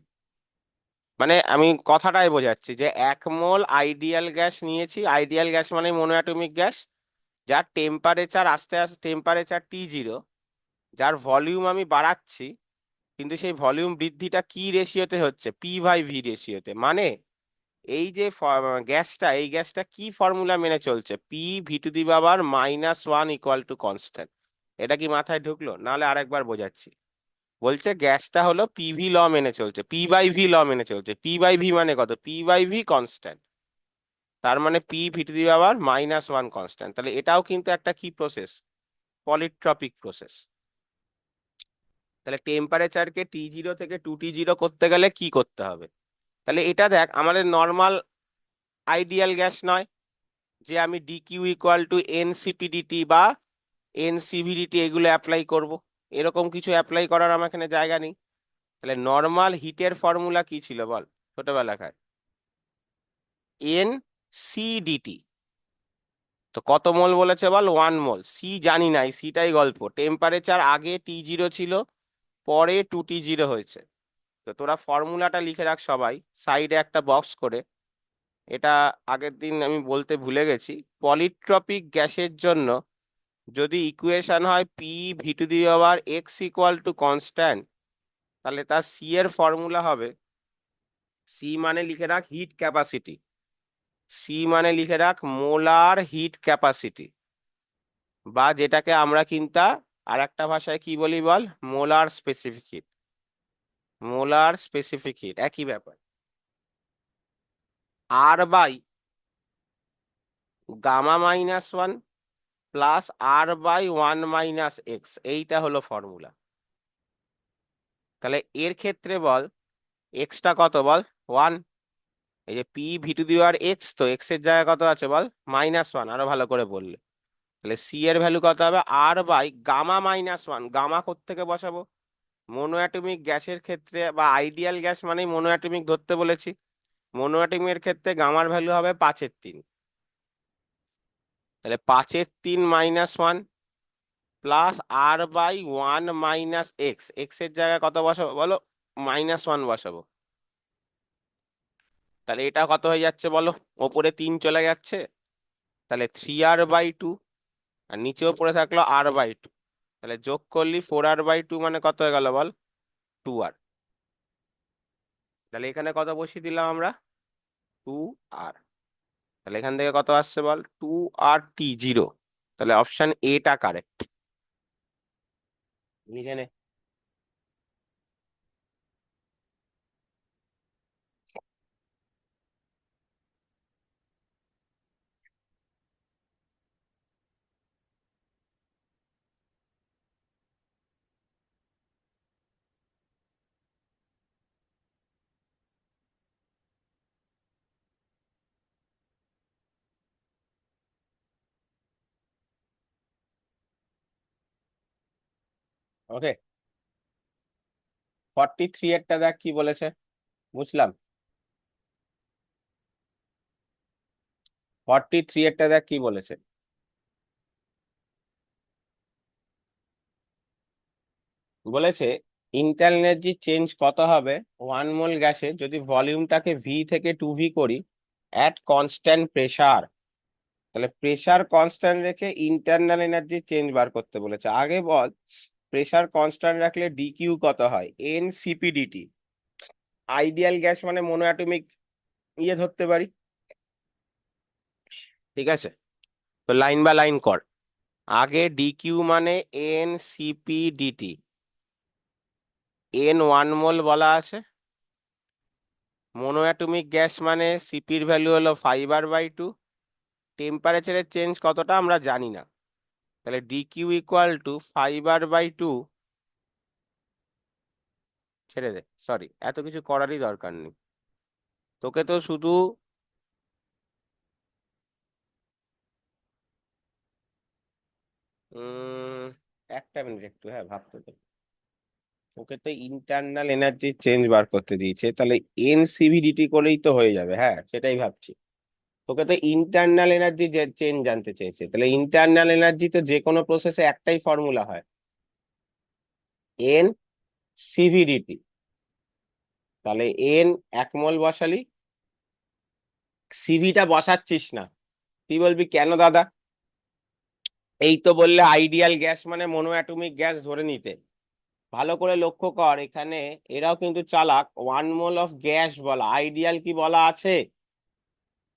মানে আমি কথাটাই বোঝাচ্ছি যে 1 মোল আইডিয়াল গ্যাস নিয়েছি, আইডিয়াল গ্যাস মানে মনোঅ্যাটমিক গ্যাস, যার টেম্পারেচার আস্তে আস্তে টেম্পারেচার T0, যার ভলিউম আমি বাড়াচ্ছি, কিন্তু সেই ভলিউম বৃদ্ধিটা কি রেশিওতে হচ্ছে, P/V রেশিওতে। মানে এই যে গ্যাসটা, এই গ্যাসটা কি ফর্মুলা মেনে চলছে, P(v⁻⁻1 ইকুয়াল টু কনস্ট্যান্ট। এটা কি মাথায় ঢুকলো? নাহলে আরেকবার বোঝাচ্ছি। বলছে গ্যাসটা হলো পিভি ল মেনে চলছে, P/V ল মেনে চলছে। P/V মানে কত, P/V কনস্ট্যান্ট, তার মানে P(v⁻⁻1 কনস্ট্যান্ট। তাহলে এটাও কিন্তু একটা কি প্রসেস, পলিট্রপিক প্রসেস। তাহলে টেম্পারেচারকে T0 থেকে 2T0 করতে গেলে কি করতে হবে, তাহলে এটা দেখ আমাদের নর্মাল আইডিয়াল গ্যাস নয় যে আমি ডিকিউ ইকুয়াল টু এনসিপিডিটি বা এনসিভিডিটি এগুলো অ্যাপ্লাই করব, এরকম কিছু অ্যাপ্লাই করার আমার এখানে জায়গা নেই। তাহলে নর্মাল হিটের ফর্মুলা কি ছিল বল ছোটবেলাকার, এনসিডিটি। তো কত মোল বলেছে বল, 1 মোল। সি জানি না, এই সিটাই গল্প। টেম্পারেচার আগে T0 ছিল, পরে 2T0 হয়েছে। তো তোরা ফর্মুলাটা লিখে রাখ সবাই সাইডে একটা বক্স করে। এটা আগের দিন আমি বলতে ভুলে গেছি, পলিট্রপিক গ্যাসের জন্য যদি ইকুয়েশন হয় P(v⁻x ইকুয়াল টু কনস্ট্যান্ট, তাহলে তার সি এর ফর্মুলা হবে, সি মানে লিখে রাখ হিট ক্যাপাসিটি, সি মানে লিখে রাখ মোলার হিট ক্যাপাসিটি, বা যেটাকে আমরা কিন্তু আর একটা ভাষায় কি বলি বল, molar specific heat. Molar specific heat একই ব্যাপার। R by gamma minus one plus R by one minus x, এইটা হলো ফর্মুলা। তাহলে এর ক্ষেত্রে বল এক্সটা কত বল, ওয়ান। এই যে P V to the power x, তো এক্স এর জায়গায় কত আছে বল, মাইনাস ওয়ান, আরো ভালো করে বললে। তাহলে সি এর ভ্যালু কত হবে, R by gamma minus one. Gamma কোত্থেকে বসাবো, মোনোঅ্যাটমিক গ্যাসের ক্ষেত্রে বা আইডিয়াল গ্যাস মানেই মোনোঅ্যাটমিক ধরতে বলেছি। মোনোঅ্যাটমিকের ক্ষেত্রে গামার ভ্যালু হবে 5/3। তাহলে 5/3 minus one plus R by one minus X, X এর জায়গায় কত বসাবো বলো, মাইনাস ওয়ান বসাবো। তাহলে এটা কত হয়ে যাচ্ছে বলো, ওপরে 3 চলে যাচ্ছে, তাহলে 3r/2, আর নিচেও পড়ে থাকলো r/2। তাহলে যোগ করলি 4r/2 মানে কত হয়ে গেল বল, 2r। তাহলে এখানে কত বসিয়ে দিলাম আমরা, 2r। তাহলে এখান থেকে কত আসছে বল, 2r/t0। তাহলে অপশন এটা কারেক্ট, লিখে নে। ওকে, 43 এরটা দেখ কি বলেছে, বুঝলাম। 43 এরটা দেখ কি বলেছে, বলেছে ইন্টারনাল এনার্জি চেঞ্জ কত হবে 1 মোল গ্যাসে যদি ভলিউমটাকে ভি থেকে 2v করি অ্যাট কনস্ট্যান্ট প্রেসার। তাহলে প্রেসার কনস্ট্যান্ট রেখে ইন্টারনাল এনার্জি চেঞ্জ বার করতে বলেছে। আগে বল প্রেসার কনস্ট্যান্ট রাখলে ডিকিউ কত হয়, এন সিপিডিটি। আইডিয়াল গ্যাস মানে মোনোঅ্যাটমিক ইয়ে ধরতে পারি, ঠিক আছে। তো লাইন বা লাইন কর, আগে ডিকিউ মানে এন সিপিডিটি, এন 1 মোল বলা আছে। মোনোঅ্যাটমিক গ্যাস মানে সিপির ভ্যালু হলো 5r/2। টেম্পারেচারের চেঞ্জ কতটা আমরা জানি না, তাহলে ডিকিউ ইকুয়াল টু 5r/2। ছেড়ে দে, সরি, এত কিছু করারই দরকার নেই, তোকে তো শুধু উম একটা মিনিট একটু, হ্যাঁ ভাবতে দে। ওকে তো ইন্টারনাল এনার্জি চেঞ্জ বার করতে দিয়েছে, তাহলে এনসিভিডিটি করেই তো হয়ে যাবে, হ্যাঁ সেটাই ভাবছি। তোকে তো ইন্টারনাল এনার্জি চেঞ্জ জানতে চেয়েছে, তাহলে ইন্টারনাল এনার্জি তো যে কোনো প্রসেসে একটাই ফর্মুলা হয়, এন সিভিডিটি। তাহলে এন 1 মোল বসালি, সিভিটা বসাচ্ছিস না, তুই বলবি কেন দাদা, এই তো বললে আইডিয়াল গ্যাস মানে মনোঅ্যাটমিক গ্যাস ধরে নিতে। ভালো করে লক্ষ্য কর এখানে, এরাও কিন্তু চালাক, 1 মোল অফ গ্যাস বলা, আইডিয়াল কি বলা আছে,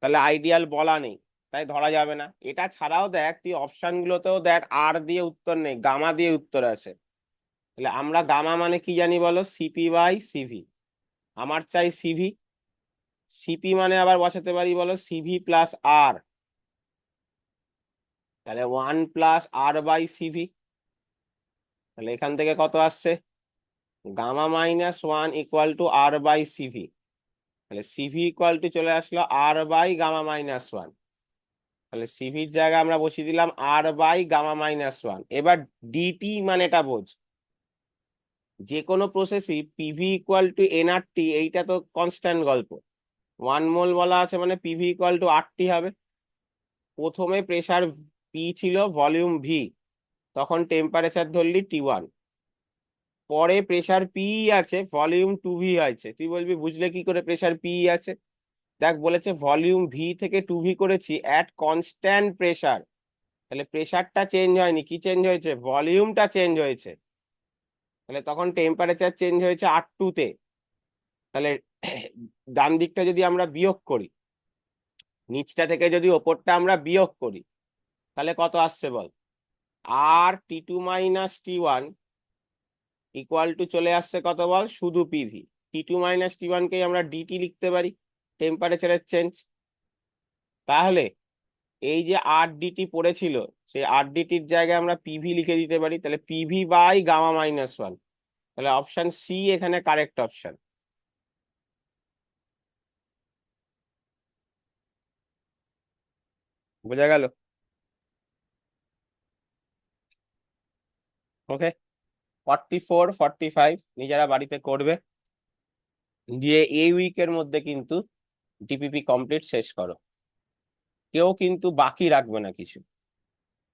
তাহলে আইডিয়াল বলা নেই, তাই ধরা যাবে না। এটা ছাড়াও দেখ তুই অপশন গুলোতেও দেখ, আর দিয়ে উত্তর নেই, গামা দিয়ে উত্তর আছে। তাহলে আমরা গামা মানে কি জানি বলো, সিপি/সিভি। আমার চাই সিভি, সিপি মানে আবার বসাতে পারি বলো সিভি+আর। তাহলে 1+r/সিভি। তাহলে এখান থেকে কত আসছে, গামা-1 = r/সিভি। তাহলে সিভি ইকুয়াল টু চলে আসলো r/গামা-1। তাহলে সিভির জায়গায় আমরা বসিয়ে দিলাম r/গামা-1। এবার ডিটি মানেটা বোঝ, যে কোনো প্রসেসই পিভি ইকুয়াল টু এনআরটি, এইটা তো কনস্ট্যান্ট গল্প। 1 মোল বলা আছে মানে পিভি ইকুয়াল টু আরটি হবে। প্রথমে প্রেসার পি ছিল, ভলিউম ভি, তখন টেম্পারেচার ধরলি T1। পরে প্রেসার পি আছে, ভলিউম 2v আছে, তুই বলবি বুঝলে কি করে প্রেসার পি আছে, দেখ বলেছে ভলিউম ভি থেকে 2v করেছি অ্যাট কনস্ট্যান্ট প্রেসার। তাহলে প্রেসারটা চেঞ্জ হয়নি, কি চেঞ্জ হয়েছে, ভলিউমটা চেঞ্জ হয়েছে। তাহলে তখন টেম্পারেচার চেঞ্জ হয়েছে R2 তে। তাহলে ডান দিকটা যদি আমরা বিয়োগ করি, নিচটা থেকে যদি ওপরটা আমরা বিয়োগ করি, তাহলে কত আসছে বল, R(T2 - T1) ইকুয়াল টু চলে আসছে কত বল, শুধু পিভি। T2 - T1 কে আমরা ডিটি লিখতে পারি, টেম্পারেচারের চেঞ্জ। তাহলে এই যে আর ডিটি পড়েছিল, সেই আর ডিটির জায়গায় আমরা পিভি লিখে দিতে পারি, তাহলে P V by gamma minus one. তাহলে অপশন সি এখানে কারেক্ট অপশন। বোঝা গেল? ওকে, 44 45 নিজেরা বাড়িতে করবে, দিয়ে এই উইকের মধ্যে কিন্তু ডিপিপি কমপ্লিট শেষ করো। কেউ কিন্তু বাকি রাখবে না কিছু।